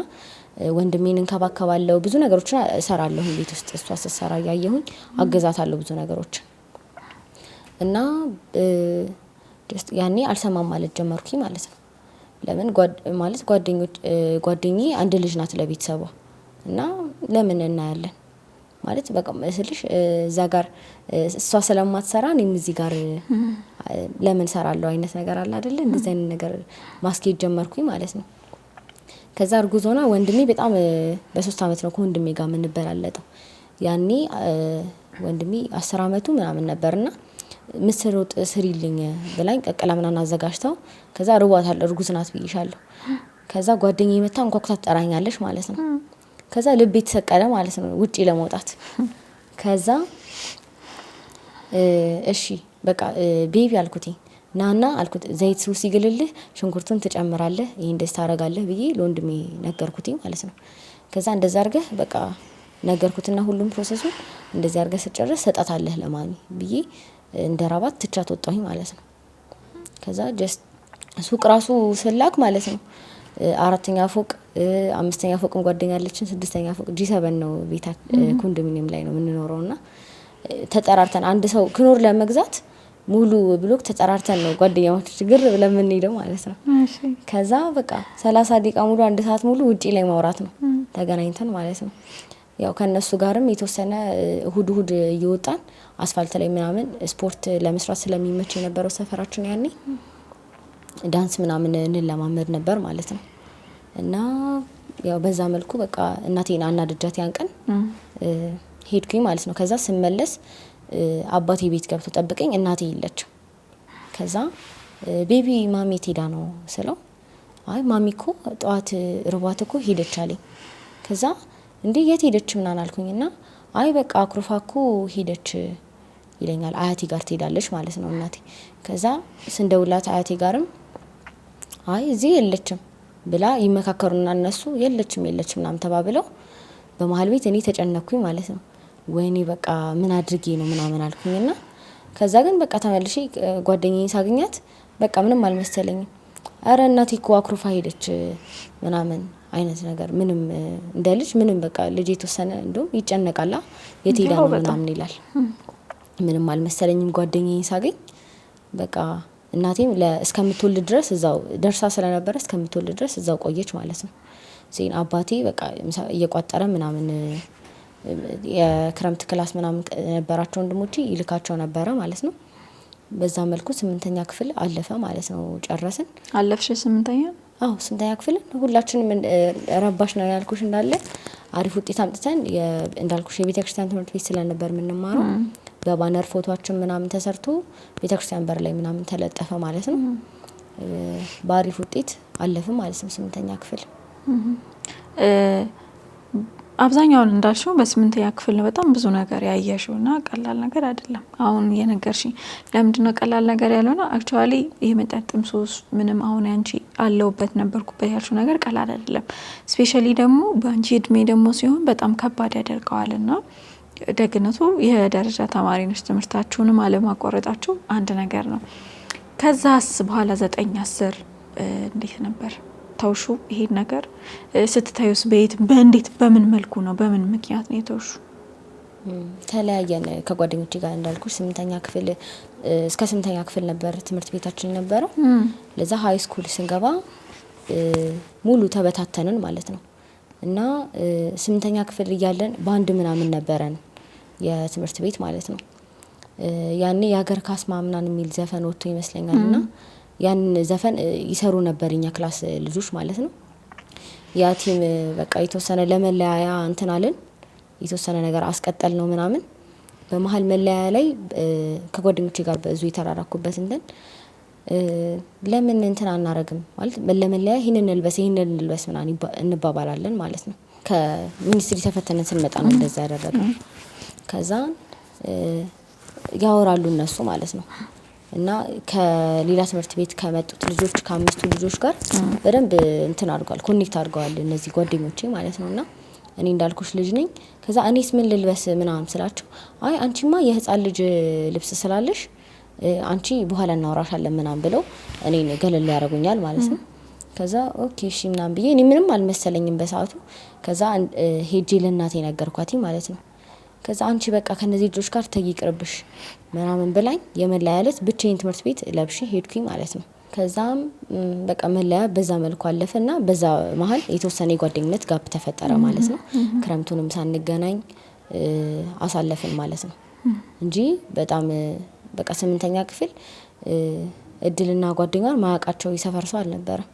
ወንድሜን እንከባከባለሁ፣ ብዙ ነገሮችን እሰራለሁ ቤት ውስጥ። እሷ ስትሰራ እያየሁኝ አገዛታለሁ ብዙ ነገሮችን። እና ያኔ አልሰማም ማለት ጀመርኩኝ ማለት ነው። ለምን ማለት ጓደኛዬ አንድ ልጅ ናት ለቤተሰቧ እና ለምን እናያለን ማለት በቃ መስልሽ እዛ ጋር እሷ ስለማትሰራ እኔም እዚህ ጋር ለምን ሰራለሁ አይነት ነገር አለ አይደለ? እንደዚህ አይነት ነገር ማስኬድ ጀመርኩኝ ማለት ነው። ከዛ እርጉዝ ሆና ወንድሜ በጣም በ3 አመት ነው ከወንድሜ ጋር የምንበላለጠው። ያኔ ወንድሜ 10 አመቱ ምናምን ነበርና ምስር ወጥ ስሪልኝ ብላኝ ቀቅላ ምናምን አዘጋጅታው ከዛ ርቧታል እርጉዝ ናት ብዬሻለሁ። ከዛ ጓደኛዬ መታ እንኳኩታ ትጠራኛለች ማለት ነው። ከዛ ልቤ ተሰቀለ ማለት ነው ውጪ ለመውጣት። ከዛ እሺ በቃ ቤቢ አልኩትኝ ናና አልኩት ዘይት ሲግልልህ ሽንኩርቱን ትጨምራለህ ይሄን ደስ ታረጋለህ ብዬ ለወንድሜ ነገርኩትኝ ማለት ነው። ከዛ እንደዛ አድርገህ በቃ ነገርኩትና ሁሉም ፕሮሰሱን እንደዚህ አድርገህ ስጨርስ ሰጣታለህ ለማሚ ብዬ እንደራባት ትቻት ወጣሁኝ ማለት ነው። ከዛ ጀስት ሱቅ ራሱ ስላክ ማለት ነው 4ኛ ፎቅ 5ኛ ፎቅም ጓደኛ አለችን 6ኛ ፎቅ G7 ነው ቤታ ኮንዶሚኒየም ላይ ነው የምንኖረውና ተጠራርተን አንድ ሰው ክኖር ለመግዛት ሙሉ ብሎክ ተጠራርተን ነው ጓደኛሞች ግር ብለን የምንሄደው ማለት ነው። ከዛ በቃ 30 ደቂቃ ሙሉ 1 ሰዓት ሙሉ ውጪ ላይ ማውራት ነው ተገናኝተን ማለት ነው። ያው ከነሱ ጋርም የተወሰነ እሁድ እየወጣን አስፋልት ላይ ምናምን ስፖርት ለመስራት ስለሚመች የነበረው ሰፈራችን ያኔ ዳንስ ምናምን እንለማመድ ነበር ማለት ነው። እና ያው በዛ መልኩ በቃ እናቴን አናድጃት ያን ቀን ሄድኩኝ ማለት ነው። ከዛ ስመለስ አባቴ ቤት ገብቶ ጠብቀኝ እናቴ የለችም። ከዛ ቤቢ ማሚ ሄዳ ነው ስለው አይ ማሚ እኮ ጠዋት ርቧት እኮ ሄደች አለኝ። ከዛ እንዴ የት ሄደች ምናምን አልኩኝና አይ በቃ አኩርፋ እኮ ሄደች ይለኛል። አያቴ ጋር ትሄዳለች ማለት ነው እናቴ። ከዛ ስንደውላት አያቴ ጋርም አይ እዚህ የለችም ብላ ይመካከሩና እነሱ የለችም ምናምን ተባብለው በመሃል ቤት እኔ ተጨነኩኝ ማለት ነው። ወይኔ በቃ ምን አድርጌ ነው ምናምን አልኩኝና ከዛ ግን በቃ ተመልሼ ጓደኛዬን ሳገኛት በቃ ምንም አልመሰለኝም። አረ እናቴ እኮ አኩርፋ ሄደች ምናምን አይነት ነገር ምንም እንደ ልጅ ምንም በቃ ልጅ የተወሰነ እንደውም ይጨነቃላ የት ሄዳ ነው ምናምን ይላል። ምንም አልመሰለኝም ጓደኛዬን ሳገኝ በቃ እናቴም እስከምትወልድ ድረስ እዛው ደርሳ ስለነበረ እስከምትወልድ ድረስ እዛው ቆየች ማለት ነው። ዜን አባቴ በቃ እየቋጠረ ምናምን የክረምት ክላስ ምናምን ነበራቸው ወንድሞቼ ይልካቸው ነበረ ማለት ነው። በዛ መልኩ 8ኛ ክፍል አለፈ ማለት ነው። ጨረስን። አለፍሽ 8ኛ? አዎ 8ኛ ክፍል ሁላችንም ረባሽ ነው ያልኩሽ እንዳለ አሪፍ ውጤት አምጥተን እንዳልኩሽ የቤተክርስቲያን ትምህርት ቤት ስለነበር የምንማረው በባነር ፎቶአችን ምናምን ተሰርቶ ቤተክርስቲያን በር ላይ ምናምን ተለጠፈ ማለት ነው። በአሪፍ ውጤት አለፈ ማለት ነው 8ኛ ክፍል። አብዛኛውን እንዳልሽው በ8ኛ ክፍል ነው በጣም ብዙ ነገር ያየሽውና ቀላል ነገር አይደለም። አሁን የነገርሽኝ ለምንድነው ቀላል ነገር ያልሆነው? አክቹአሊ ይሄ መጠጥም ሱስ ምንም አሁን አንቺ አለውበት ነበርኩበት ያልሽው ነገር ቀላል አይደለም። ስፔሻሊ ደግሞ በአንቺ እድሜ ደግሞ ሲሆን በጣም ከባድ ያደርገዋልና ደግነቱ የደረጃ ተማሪ ነሽ ትምህርታችሁንም አለማቋረጣችሁ አንድ ነገር ነው። ከዛስ በኋላ 9 10 እንዴት ነበር ተውሹ? ይሄን ነገር ስትታዩስ በእንዴት በምን መልኩ ነው በምን ምክንያት ነው የተውሹ? ተለያየን ከጓደኞቼ ጋር እንዳልኩሽ 8ኛ ክፍል እስከ 8ኛ ክፍል ነበር ትምህርት ቤታችን ነበረው። ለዛ ሃይ ስኩል ስንገባ ሙሉ ተበታተንን ማለት ነው። እና 8ኛ ክፍል እያለን ባንድ ምናምን ነበረን የትምህርት ቤት ማለት ነው። ያኔ የሀገር ካስማ ምናምን የሚል ዘፈን ወጥቶ ይመስለኛልና ያን ዘፈን ይሰሩ ነበር እኛ ክላስ ልጆች ማለት ነው። ያ ቲም በቃ የተወሰነ ለመለያያ እንትን አለን የተወሰነ ነገር አስቀጠል ነው ምናምን በመሃል መለያያ ላይ ከጓደኞቼ ጋር በዙ የተራራኩበት ለምን እንትን አናረግም ማለት ለመለያያ ይሄንን እንልበስ ምናምን እንባባላለን ማለት ነው። ከሚኒስትሪ ተፈተነን ስንመጣ ነው እንደዛ ያደረገው። ከዛ ያወራሉ እነሱ ማለት ነው። እና ከሌላ ትምህርት ቤት ከመጡት ልጆች ከ5ቱ ልጆች ጋር በደንብ እንትን አድርጓል ኮኔክት አድርገዋል እነዚህ ጓደኞቼ ማለት ነውና እኔ እንዳልኩሽ ልጅ ነኝ። ከዛ እኔስ ምን ልልበስ ምናምን ስላቸው አይ አንቺማ የህፃን ልጅ ልብስ ስላለሽ አንቺ በኋላ እናወራሻለን ምናምን ብለው እኔን ገለል ያደርጉኛል ማለት ነው። ከዛ ኦኬ እሺ ምናምን ብዬ እኔ ምንም አልመሰለኝም በሰዓቱ። ከዛ ሄጄ ለእናቴ ነገርኳት ማለት ነው። ከዛ አንቺ በቃ ከነዚህ ልጆች ጋር ተይቅርብሽ ምናምን ብላኝ የመለያ ዕለት ብቻዬን ትምህርት ቤት ለብሼ ሄድኩኝ ማለት ነው። ከዛም በቃ መለያ በዛ መልኩ አለፈና በዛ መሃል የተወሰነ የጓደኝነት ጋፕ ተፈጠረ ማለት ነው። ክረምቱንም ሳንገናኝ አሳለፍን ማለት ነው እንጂ በጣም በቃ 8ኛ ክፍል እድልና ጓደኛን ማያውቃቸው ይሰፈር ሰው አልነበረም።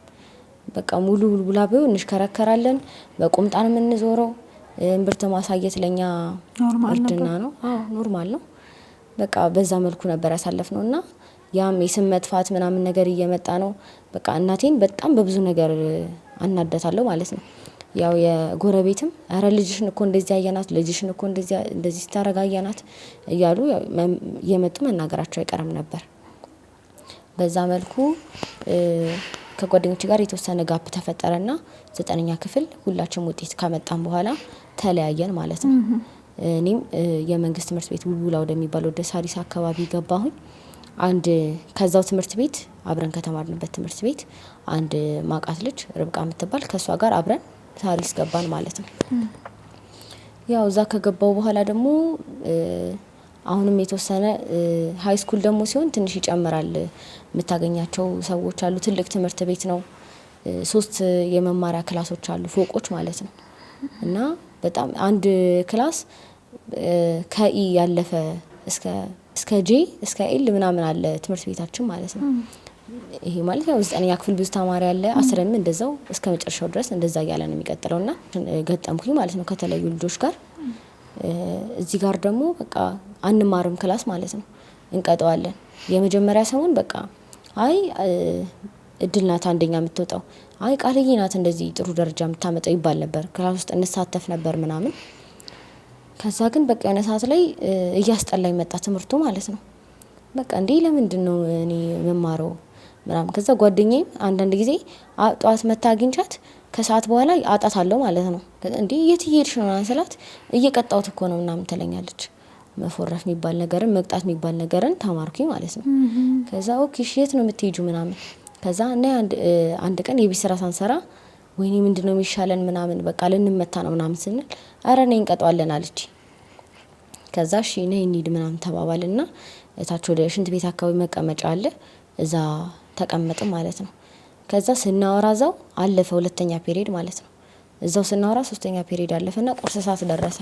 በቃ ሙሉ ቡልቡላ ቢሆን እንሽከረከራለን። በቁምጣ ነው የምንዞረው። እምብርት ማሳየት ለኛ እርድና ነው። አዎ ኖርማል ነው። በቃ በዛ መልኩ ነበር ያሳለፍነው እና ያም የስም መጥፋት ምናምን ነገር እየመጣ ነው። በቃ እናቴን በጣም በብዙ ነገር አናዳታለሁ ማለት ነው። ያው የጎረቤትም አረ ልጅሽን እኮ እንደዚህ አያናት፣ ልጅሽን እኮ እንደዚህ ስታረጋ አያናት እያሉ እየመጡ መናገራቸው አይቀርም ነበር። በዛ መልኩ ከጓደኞቼ ጋር የተወሰነ ጋፕ ተፈጠረና 9ኛ ክፍል ሁላችንም ውጤት ካመጣን በኋላ ተለያየን ማለት ነው። እኔም የመንግስት ትምህርት ቤት ቡልቡላ ወደሚባለው ወደ ሳሪስ አካባቢ ገባሁኝ። አንድ ከዛው ትምህርት ቤት አብረን ከተማርንበት ትምህርት ቤት አንድ ማቃት ልጅ ርብቃ የምትባል ከሷ ጋር አብረን ሳሪስ ገባን ማለት ነው። ያው እዛ ከገባው በኋላ ደግሞ አሁንም የተወሰነ ሃይ ስኩል ደግሞ ሲሆን ትንሽ ይጨምራል። የምታገኛቸው ሰዎች አሉ። ትልቅ ትምህርት ቤት ነው። 3 የመማሪያ ክላሶች አሉ፣ ፎቆች ማለት ነው። እና በጣም አንድ ክላስ ከኢ ያለፈ እስከ ጄ እስከ ኤል ምናምን አለ ትምህርት ቤታችን ማለት ነው። ይሄ ማለት ያው 9ኛ ክፍል ብዙ ተማሪ አለ፣ 10ም እንደዛው እስከ መጨረሻው ድረስ እንደዛ እያለ ነው የሚቀጥለውና ገጠምኩኝ ማለት ነው ከተለያዩ ልጆች ጋር። እዚህ ጋር ደግሞ በቃ አንማርም ክላስ ማለት ነው፣ እንቀጠዋለን። የመጀመሪያ ሰሞን በቃ አይ እድል ናት አንደኛ የምትወጣው፣ አይ ቃልዬ ናት እንደዚህ ጥሩ ደረጃ የምታመጣው ይባል ነበር። ክላስ ውስጥ እንሳተፍ ነበር ምናምን። ከዛ ግን በቃ የሆነ ሰዓት ላይ እያስጠላኝ መጣ ትምህርቱ ማለት ነው። በቃ እንዴ ለምንድን ነው እኔ መማረው ምናምን። ከዛ ጓደኛዬ አንዳንድ ጊዜ ጠዋት መታ አግኝቻት ከሰዓት በኋላ አጣታለሁ ማለት ነው። እንዴ የት እየሄድሽ ነው ስላት እየቀጣሁት እኮ ነው ምናምን ትለኛለች። መፎረፍ የሚባል ነገርን መቅጣት የሚባል ነገርን ተማርኩኝ ማለት ነው። ከዛ ኦኬ እሺ የት ነው የምትሄጂው ምናምን። ከዛ እና አንድ ቀን የቤት ስራ ሳንሰራ ወይኔ ምንድነው የሚሻለን ምናምን በቃ ልንመታ ነው ምናምን ስንል አረ ነይ እንቀጣዋለን አለች። ከዛ እሺ ነይ እንሂድ ምናምን ተባባልና እታች ወደ ሽንት ቤት አካባቢ መቀመጫ አለ፣ እዛ ተቀመጥን ማለት ነው። ከዛ ስናወራ እዛው አለፈ 2ኛ ፔሪድ ማለት ነው። እዛው ስናወራ 3ኛ ፔሪድ አለፈና ቁርስ ሰዓት ደረሰ።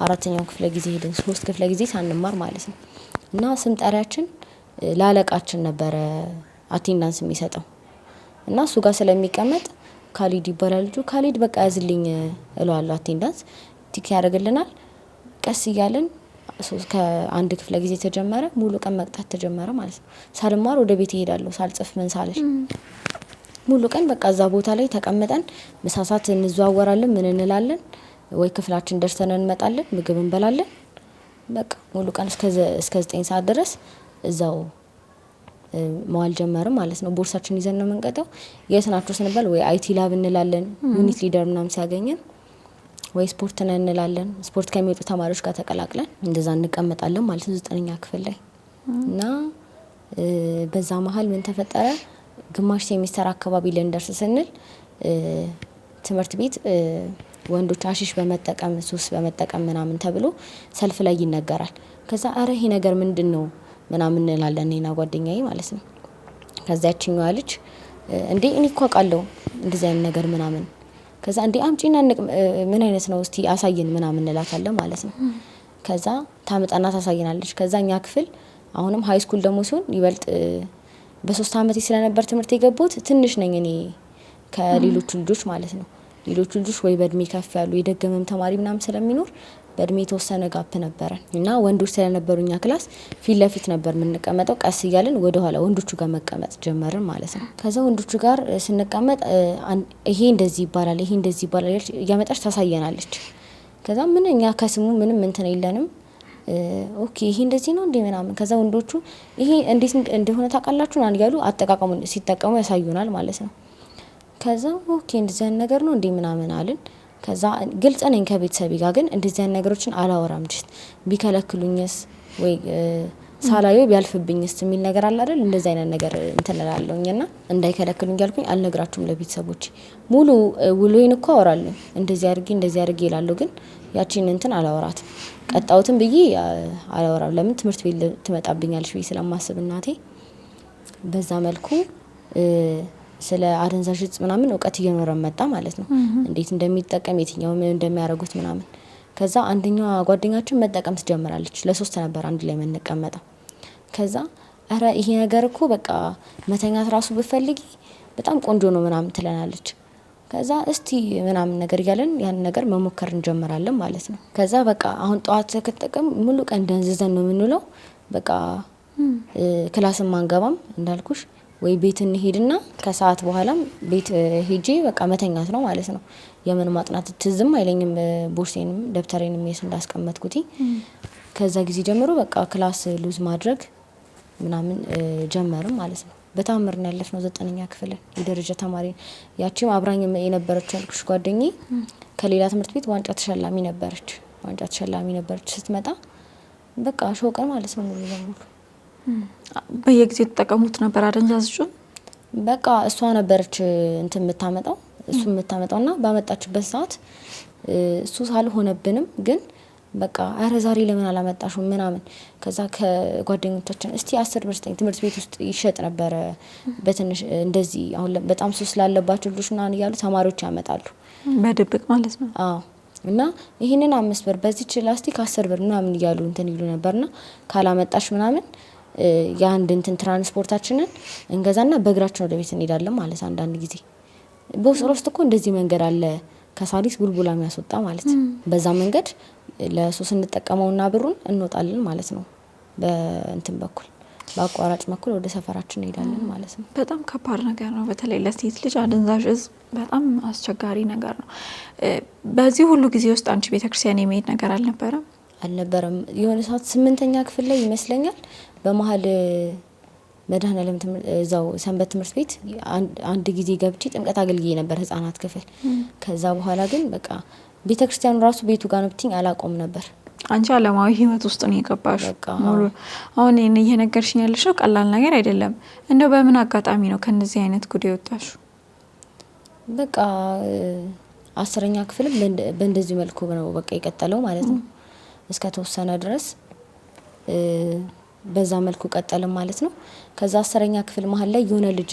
4ኛው ክፍለ ጊዜ ሄድን፣ 3 ክፍለ ጊዜ ሳንማር ማለት ነው። እና ስም ጠሪያችን ላለቃችን ነበረ አቴንዳንስ የሚሰጠው እና እሱ ጋር ስለሚቀመጥ ካሊድ ይባላል ልጁ። ካሊድ በቃ ያዝልኝ እለዋለሁ። አቴንዳንስ ቲክ ያደርግልናል። ቀስ እያለን ከአንድ ክፍለ ጊዜ ተጀመረ፣ ሙሉ ቀን መቅጣት ተጀመረ ማለት ነው። ሳልማር ወደ ቤት እሄዳለሁ ሳልጽፍ ምን ሳልል ሙሉ ቀን በቃ እዛ ቦታ ላይ ተቀምጠን ምሳሳት እንዘዋወራለን፣ ምን እንላለን፣ ወይ ክፍላችን ደርሰን እንመጣለን፣ ምግብ እንበላለን። በቃ ሙሉ ቀን እስከ 9 ሰዓት ድረስ እዛው መዋል ጀመርን ማለት ነው። ቦርሳችን ይዘን ነው የምንቀጠው። የት ናችሁ ስንባል ወይ አይቲ ላብ እንላለን፣ ዩኒት ሊደር ምናምን ሲያገኘን፣ ወይ ስፖርት ነን እንላለን። ስፖርት ከሚወጡ ተማሪዎች ጋር ተቀላቅለን እንደዛ እንቀመጣለን ማለት ነው 9ኛ ክፍል ላይ። እና በዛ መሀል ምን ተፈጠረ? ግማሽ ሴሚስተር አካባቢ ልንደርስ ስንል ትምህርት ቤት ወንዶች አሽሽ በመጠቀም ሱስ በመጠቀም ምናምን ተብሎ ሰልፍ ላይ ይነገራል። ከዛ አረ ይሄ ነገር ምንድነው ምናምን እንላለን እኔና ጓደኛዬ ማለት ነው። ከዛ ያቺኛዋ ልጅ እንዴ እኔ እኮ አውቃለሁ እንደዚህ አይነት ነገር ምናምን። ከዛ እንዴ አምጪና ምን አይነት ነው እስቲ አሳየን ምናምን እንላታለን ማለት ነው። ከዛ ታመጣና ታሳየናለች። ከዛ እኛ ክፍል አሁንም ሃይ ስኩል ደግሞ ሲሆን ይበልጥ በ3 አመቴ ስለነበር ትምህርት የገቡት ትንሽ ነኝ እኔ ከሌሎቹ ልጆች ማለት ነው። ሌሎቹ ልጆች ወይ በእድሜ ከፍ ያሉ የደገመም ተማሪ ምናምን ስለሚኖር በእድሜ የተወሰነ ጋፕ ነበረን እና ወንዶች ስለነበሩኛ ክላስ ፊት ለፊት ነበር የምንቀመጠው። ቀስ እያልን ወደ ኋላ ወንዶቹ ጋር መቀመጥ ጀመርን ማለት ነው። ከዛ ወንዶቹ ጋር ስንቀመጥ ይሄ እንደዚህ ይባላል፣ ይሄ እንደዚህ ይባላል እያመጣች ታሳየናለች። ከዛ ምን እኛ ከስሙ ምንም እንትን የለንም። ኦኬ ይሄ እንደዚህ ነው እንዴ ምናምን። ከዛ ወንዶቹ ይሄ እንዴት እንደሆነ ታውቃላችሁ ምናምን እያሉ አጠቃቀሙን ሲጠቀሙ ያሳዩናል ማለት ነው። ከዛ ኦኬ እንደዚህ አይነት ነገር ነው እንዴ ምናምን አልን። ከዛ ግልጽ ነኝ ከቤተሰቤ ጋር ግን እንደዚህ አይነት ነገሮችን አላወራም። ቢከለክሉኝስ ወይ ሳላዩ ቢያልፍብኝስ የሚል ነገር አለ አይደል? እንደዚህ አይነት ነገር እንትን እላለሁኝና እንዳይከለክሉኝ ያልኩኝ አልነግራችሁም ለቤተሰቦቼ። ሙሉ ውሎዬን እኮ አወራለሁ እንደዚህ አድርጌ እላለሁ፣ ግን ያቺን እንትን አላወራትም። ቀጣውትም ብዬ አላወራም። ለምን ትምህርት ቤት ትመጣብኛለች ብዬ ስለማስብ እናቴ። በዛ መልኩ ስለ አደንዛዥ እጽ ምናምን እውቀት እየኖረን መጣ ማለት ነው። እንዴት እንደሚጠቀም የትኛው ምን እንደሚያደርጉት ምናምን። ከዛ አንደኛዋ ጓደኛችን መጠቀም ትጀምራለች። ለ3 ነበር አንድ ላይ የምንቀመጠው። ከዛ አረ ይሄ ነገር እኮ በቃ መተኛት ራሱ ብፈልጊ በጣም ቆንጆ ነው ምናምን ትለናለች። ከዛ እስቲ ምናምን ነገር እያለን ያን ነገር መሞከር እንጀምራለን ማለት ነው። ከዛ በቃ አሁን ጠዋት ከተጠቀም ሙሉ ቀን ደንዝዘን ነው የምንውለው። በቃ ክላስም አንገባም እንዳልኩሽ ወይ ቤት እንሄድና ከሰዓት በኋላም ቤት ሄጄ በቃ መተኛት ነው ማለት ነው። የምን ማጥናት ትዝም አይለኝም ቦርሴንም ደብተሬንም የት እንዳስቀመጥኩት። ከዛ ጊዜ ጀምሮ በቃ ክላስ ሉዝ ማድረግ ምናምን ጀመርም ማለት ነው። በታምር ነው ያለፍነው 9ኛ ክፍል የደረጃ ተማሪ። ያቺም አብራኝ የነበረችው ያልኩሽ ጓደኛዬ ከሌላ ትምህርት ቤት ዋንጫ ተሸላሚ ነበረች። ስትመጣ በቃ ሾቀ ማለት ነው ሙሉ ለሙሉ። በየጊዜው ተጠቀሙት ነበር አደንዛዥ እጩን? በቃ እሷ ነበረች እንትን የምታመጣው እሱ የምታመጣውና ባመጣችበት ሰዓት እሱ ሳልሆነብንም ግን በቃ አረ ዛሬ ለምን አላመጣሽው ምናምን። ከዛ ከጓደኞቻችን እስቲ 10 ብር ስጠኝ፣ ትምህርት ቤት ውስጥ ይሸጥ ነበረ በትንሽ እንደዚህ አሁን በጣም ሱስ ስላለባቸው ልጆች ምናምን እያሉ ተማሪዎች ያመጣሉ በድብቅ ማለት ነው። አዎ እና ይሄንን 5 ብር በዚህች ላስቲክ 10 ብር ምናምን እያሉ እንትን ይሉ ነበርና ካላመጣሽ ምናምን የአንድ እንትን ትራንስፖርታችንን እንገዛና በእግራችን ወደ ቤት እንሄዳለን ማለት አንዳንድ ጊዜ። በውስጥ እኮ እንደዚህ መንገድ አለ ከሳሪስ ቡልቡላ የሚያስወጣ ማለት በዛ መንገድ ለሱስ እንጠቀመውና ብሩን እንወጣለን ማለት ነው። በእንትን በኩል በአቋራጭ በኩል ወደ ሰፈራችን እንሄዳለን ማለት ነው። በጣም ከባድ ነገር ነው። በተለይ ለሴት ልጅ አደንዛዥ እጽ በጣም አስቸጋሪ ነገር ነው። በዚህ ሁሉ ጊዜ ውስጥ አንቺ ቤተክርስቲያን የመሄድ ነገር አልነበረም? የሆነ ሰዓት 8ኛ ክፍል ላይ ይመስለኛል በመሀል መድኃኔዓለም እዛው ሰንበት ትምህርት ቤት አንድ ጊዜ ገብቼ ጥምቀት አገልግዬ ነበር ህፃናት ክፍል። ከዛ በኋላ ግን በቃ ቤተክርስቲያኑ ራሱ ቤቱ ጋር ነው ብትኝ አላቆም ነበር። አንቺ አለማዊ ህይወት ውስጥ ነው የገባሽው ሙሉ። አሁን እየነገርሽኝ ያለሽው ቀላል ነገር አይደለም። እንደው በምን አጋጣሚ ነው ከነዚህ አይነት ጉድ የወጣሽው? በቃ 10ኛ ክፍልም በእንደዚህ መልኩ ነው በቃ የቀጠለው ማለት ነው። እስከ ተወሰነ ድረስ በዛ መልኩ ቀጠለም ማለት ነው። ከዛ 10ኛ ክፍል መሀል ላይ የሆነ ልጅ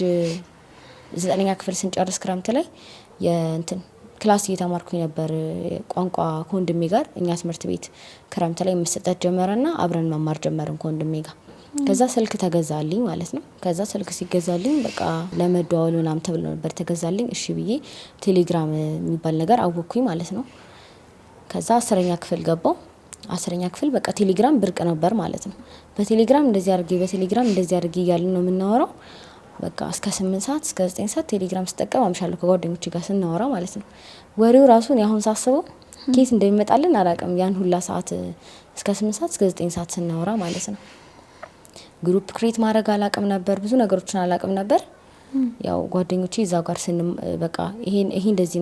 9ኛ ክፍል ስንጨርስ ክረምት ላይ የእንትን ክላስ እየተማርኩኝ ነበር ቋንቋ ከወንድሜ ጋር እኛ ትምህርት ቤት ክረምት ላይ መስጠት ጀመረና አብረን መማር ጀመርን ከወንድሜ ጋር። ከዛ ስልክ ተገዛልኝ ማለት ነው። ከዛ ስልክ ሲገዛልኝ በቃ ለመደዋወል ምናምን ተብሎ ነበር ተገዛልኝ። እሺ ብዬ ቴሌግራም የሚባል ነገር አወቅኩኝ ማለት ነው። ከዛ 10ኛ ክፍል ገባው። 10ኛ ክፍል በቃ ቴሌግራም ብርቅ ነበር ማለት ነው። በቴሌግራም እንደዚህ አድርጌ እያልን ነው የምናወራው። በቃ እስከ 8 ሰዓት እስከ 9 ሰዓት ቴሌግራም ስጠቀም አምሻለሁ ከጓደኞቼ ጋር ስናወራ ማለት ነው። ወሬው ራሱን ያሁን ሳስበው ኬት እንደሚመጣልን አላውቅም። ያን ሁላ ሰዓት እስከ 8 ሰዓት እስከ 9 ሰዓት ስናወራ ማለት ነው። ግሩፕ ክሬት ማድረግ አላውቅም ነበር፣ ብዙ ነገሮችን አላውቅም ነበር። ያው ጓደኞቼ እዛው ጋር በቃ ይሄ እንደዚህ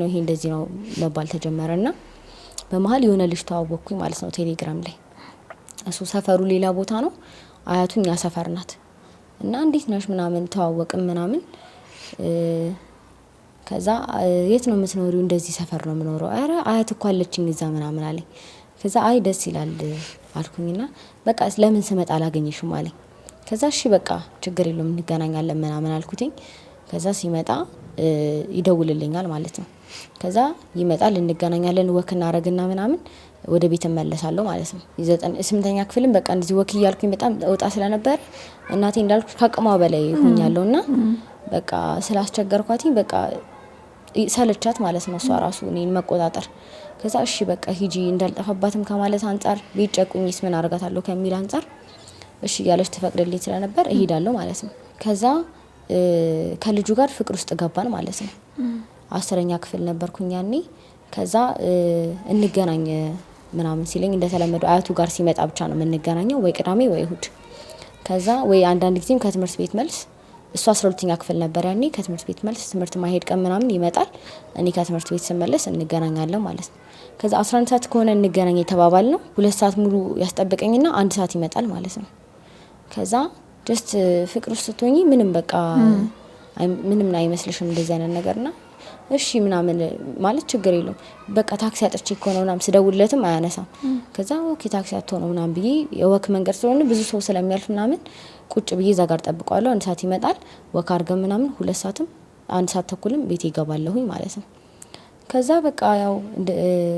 ነው መባል ተጀመረና በመሀል የሆነ ልጅ ተዋወቅኩኝ ማለት ነው ቴሌግራም ላይ። እሱ ሰፈሩ ሌላ ቦታ ነው፣ አያቱ እኛ ሰፈር ናት። እና እንዴት ነሽ ምናምን ተዋወቅም ምናምን። ከዛ የት ነው የምትኖሪው? እንደዚህ ሰፈር ነው የምኖረው። አረ አያት እኮ አለችኝ እዛ ምናምን አለኝ። ከዛ አይ ደስ ይላል አልኩኝና በቃ ለምን ስመጣ አላገኘሽም አለኝ። ከዛ እሺ በቃ ችግር የለውም እንገናኛለን ምናምን አልኩትኝ። ከዛ ሲመጣ ይደውልልኛል ማለት ነው። ከዛ ይመጣል እንገናኛለን፣ ወክ እናረግና ምናምን ወደ ቤት እመለሳለሁ ማለት ነው። 8ኛ ክፍልም በቃ እንደዚህ ወክ እያልኩኝ በጣም ወጣ ስለነበር እናቴ እንዳልኩ ከአቅሟ በላይ ሆኛለሁና በቃ ስላስቸገርኳትኝ በቃ ሰለቻት ማለት ነው እሷ ራሱ እኔን መቆጣጠር። ከዛ እሺ በቃ ሂጂ እንዳልጠፋባትም ከማለት አንፃር ቢጨቁኝስ ምን አርጋታለሁ ከሚል አንፃር እሺ ያለች ተፈቅደልኝ ስለነበር እሄዳለሁ ማለት ነው። ከዛ ከልጁ ጋር ፍቅር ውስጥ ገባን ማለት ነው። 10ኛ ክፍል ነበርኩኝ ያኔ። ከዛ እንገናኝ ምናምን ሲለኝ እንደተለመደው አያቱ ጋር ሲመጣ ብቻ ነው የምንገናኘው፣ ወይ ቅዳሜ ወይ እሁድ። ከዛ ወይ አንዳንድ ጊዜም ከትምህርት ቤት መልስ እሱ 12ኛ ክፍል ነበር ያኔ። ከትምህርት ቤት መልስ ትምህርት ማሄድ ቀን ምናምን ይመጣል፣ እኔ ከትምህርት ቤት ስመለስ እንገናኛለን ማለት ነው። ከዛ 11 ሰዓት ከሆነ እንገናኝ የተባባል ነው 2 ሰዓት ሙሉ ያስጠብቀኝና 1 ሰዓት ይመጣል ማለት ነው። ከዛ ጀስት ፍቅር ውስጥ ስትሆኚ ምንም በቃ ምንም አይመስልሽም እንደዚህ አይነት ነገርና እሺ ምናምን ማለት ችግር የለውም በቃ ታክሲ አጥቼ እኮ ነው ምናምን ስደውልለትም አያነሳም። ከዛ ኦኬ ታክሲ አጥቶ ነው ምናምን ብዬ የወክ መንገድ ስለሆነ ብዙ ሰው ስለሚያልፍ ምናምን ቁጭ ብዬ እዛ ጋር ጠብቀዋለሁ። 1 ሰዓት ይመጣል፣ ወክ አድርገን ምናምን 2 ሰዓትም 1 ሰዓት ተኩልም ቤቴ ይገባለሁኝ ማለት ነው። ከዛ በቃ ያው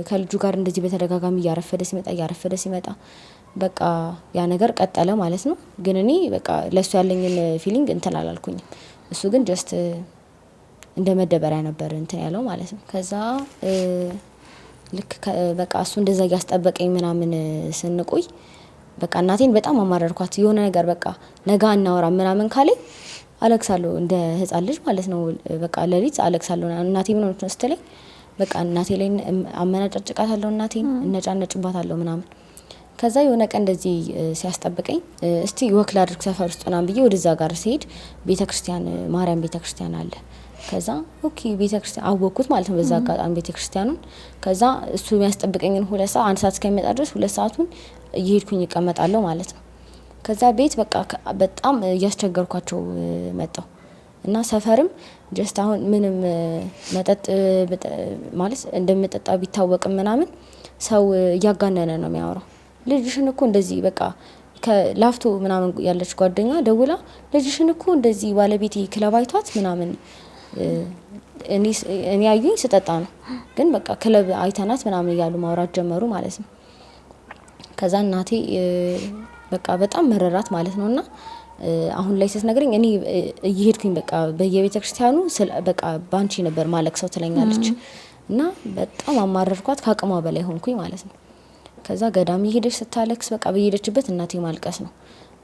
ከልጁ ጋር እንደዚህ በተደጋጋሚ እያረፈደ ሲመጣ በቃ ያ ነገር ቀጠለ ማለት ነው። ግን እኔ በቃ ለሱ ያለኝን ፊሊንግ እንትን አላልኩኝም። እሱ ግን ጀስት እንደ መደበሪያ ነበር እንትን ያለው ማለት ነው። ከዛ ልክ በቃ እሱ እንደዛ ያስጠበቀኝ ምናምን ስንቆይ በቃ እናቴን በጣም አማረርኳት። የሆነ ነገር በቃ ነገ እናወራ ምናምን ካለኝ አለቅሳለሁ እንደ ህፃን ልጅ ማለት ነው። በቃ ሌሊት አለቅሳለሁ። እናቴ ምን ሆነች ነው ስትለኝ በቃ እናቴ ላይ አመናጨጭቃታለሁ፣ እናቴን እነጫነጭባታለሁ ምናምን። ከዛ የሆነ ቀን እንደዚህ ሲያስጠብቀኝ እስቲ ወክ ላድርግ ሰፈር ውስጥ ምናምን ብዬ ወደዛ ጋር ሲሄድ ቤተክርስቲያን ማርያም ቤተክርስቲያን አለ። ከዛ ኦኬ ቤተክርስቲያን አወቅኩት ማለት ነው በዛ አጋጣሚ ቤተክርስቲያኑን። ከዛ እሱ የሚያስጠብቀኝን 2 ሰዓት 1 ሰዓት እስከሚመጣ ድረስ 2 ሰዓቱን እየሄድኩኝ እቀመጣለሁ ማለት ነው። ከዛ ቤት በቃ በጣም እያስቸገርኳቸው መጣሁ እና ሰፈርም ጀስት አሁን ምንም መጠጥ ማለት እንደምጠጣ ቢታወቅም ምናምን ሰው እያጋነነ ነው የሚያወራው። ልጅሽን እኮ እንደዚህ በቃ ከላፍቶ ምናምን ያለች ጓደኛ ደውላ ልጅሽን እኮ እንደዚህ ባለቤቴ ክለብ አይቷት ምናምን እኔ ያዩኝ ስጠጣ ነው፣ ግን በቃ ክለብ አይተናት ምናምን እያሉ ማውራት ጀመሩ ማለት ነው። ከዛ እናቴ በቃ በጣም መረራት ማለት ነውና አሁን ላይ ስትነግረኝ እኔ እየሄድኩኝ በቃ በየቤተክርስቲያኑ በቃ ባንቺ ነበር ማለቅሰው ትለኛለች። እና በጣም አማረርኳት፣ ከአቅሟ በላይ ሆንኩኝ ማለት ነው። ከዛ ገዳም እየሄደች ስታለቅስ በቃ በየሄደችበት እናቴ ማልቀስ ነው።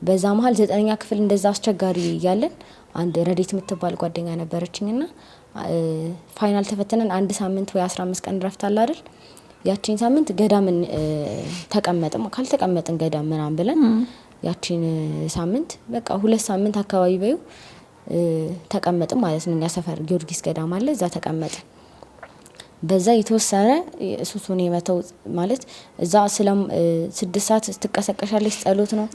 በዛ መሀል 9ኛ ክፍል እንደዛ አስቸጋሪ እያለን አንድ ረዴት የምትባል ጓደኛ ነበረችኝና ፋይናል ተፈተነን 1 ሳምንት ወይ 15 ቀን ረፍት አለ አይደል? ያቺን ሳምንት ገዳም ተቀመጥም ካልተቀመጥን ገዳም ምናምን ብለን ያቺን ሳምንት በቃ 2 ሳምንት አካባቢ በዩ ተቀመጥም ማለት ነው። እኛ ሰፈር ጊዮርጊስ ገዳም አለ፣ እዛ ተቀመጥን። በዛ የተወሰነ ሱሱን የመተው ማለት እዛ 6 ሰዓት ትቀሰቀሻለች፣ ጸሎት ነው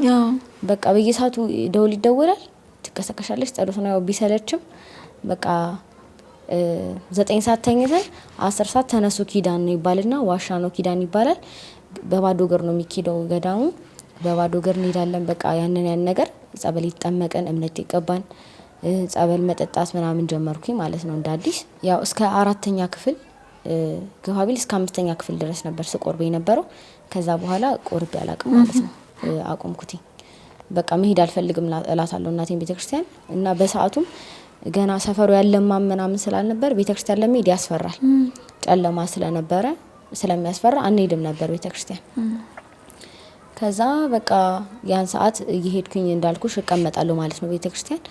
በቃ በየሰዓቱ ደውል ይደወላል፣ ትቀሰቀሻለች፣ ጸሎት ነው። ያው ቢሰለችም በቃ 9 ሰዓት ተኝተን 10 ሰዓት ተነሱ ኪዳን ነው ይባልና ዋሻ ነው ኪዳን ይባላል። በባዶ እግር ነው የሚኬደው ገዳሙ። በባዶ እግር እንሄዳለን። በቃ ያን ነገር ጸበል ይጠመቀን፣ እምነት ይቀባን፣ ጸበል መጠጣት ምናምን ጀመርኩኝ ማለት ነው እንደ አዲስ። ያው እስከ 4ኛ ክፍል ግፋቢል እስከ 5ኛ ክፍል ድረስ ነበር ስቆርብ የነበረው። ከዛ በኋላ ቆርቤ አላቅም ማለት ነው፣ አቆምኩትኝ። በቃ መሄድ አልፈልግም እላታለሁ እናቴን ቤተክርስቲያን። እና በሰዓቱም ገና ሰፈሩ ያለማ ምናምን ስላልነበር ቤተክርስቲያን ለመሄድ ያስፈራል፣ ጨለማ ስለነበረ ስለሚያስፈራ አንሄድም ነበር ቤተክርስቲያን። ከዛ በቃ ያን ሰዓት እየሄድኩኝ እንዳልኩሽ እቀመጣለሁ ማለት ነው ቤተክርስቲያን።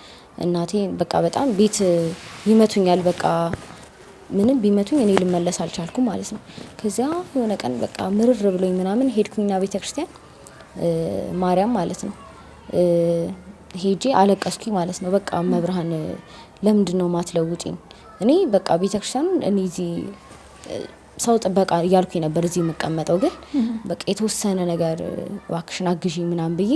እናቴ በቃ በጣም ቤት ይመቱኛል፣ በቃ ምንም ቢመቱኝ እኔ ልመለስ አልቻልኩም ማለት ነው። ከዚያ የሆነ ቀን በቃ ምርር ብሎኝ ምናምን ሄድኩኝና ቤተክርስቲያን ማርያም ማለት ነው ሄጄ አለቀስኩኝ ማለት ነው። በቃ መብርሃን ለምንድነው ማትለውጪኝ? እኔ በቃ ቤተክርስቲያኑን እኔ እዚህ ሰው ጥበቃ እያልኩኝ ነበር እዚህ የምቀመጠው፣ ግን በቃ የተወሰነ ነገር እባክሽን አግዢኝ ምናምን ብዬ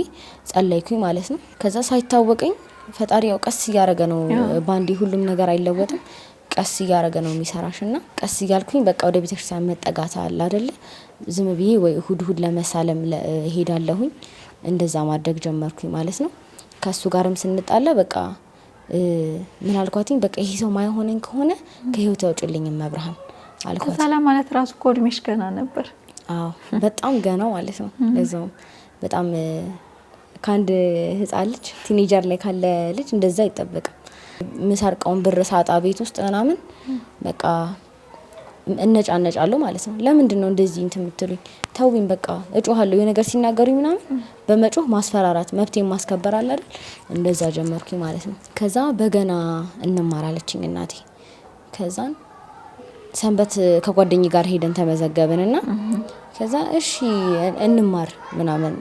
ጸለይኩኝ ማለት ነው። ከዛ ሳይታወቀኝ ፈጣሪ ያው ቀስ እያደረገ ነው፣ ባንዴ ሁሉም ነገር አይለወጥም፣ ቀስ እያደረገ ነው የሚሰራሽና ቀስ እያልኩኝ በቃ ወደ ቤተክርስቲያን መጠጋት አለ አይደለ? ዝም ብዬ ወይ እሁድ ለመሳለም እሄዳለሁኝ፣ እንደዛ ማድረግ ጀመርኩኝ ማለት ነው። ከሱ ጋርም ስንጣላ በቃ ምን አልኳትኝ፣ በቃ ይሄ ሰው ማይሆነኝ ከሆነ ከህይወት ያውጭልኝ መብርሃን አልኳት። ሰላም ማለት ራሱ እኮ እድሜሽ ገና ነበር። አዎ በጣም ገና ማለት ነው። ለዛው በጣም ከአንድ ህፃን ልጅ ቲኔጀር ላይ ካለ ልጅ እንደዛ አይጠበቅም። ምሰርቀውን ብር ሳጣ ቤት ውስጥ ምናምን በቃ እነጫነጫለሁ ማለት ነው። ለምንድነው እንደዚህ እንትን የምትሉኝ? ተውኝ በቃ እጮሃለሁ። የነገር ሲናገሩኝ ምናምን በመጮህ ማስፈራራት፣ መብቴን ማስከበር አለ አይደል? እንደዛ ጀመርኩኝ ማለት ነው። ከዛ በገና እንማራለችኝ እናቴ። ከዛን ሰንበት ከጓደኛዬ ጋር ሄደን ተመዘገብንና ከዛ እሺ እንማር ምናምን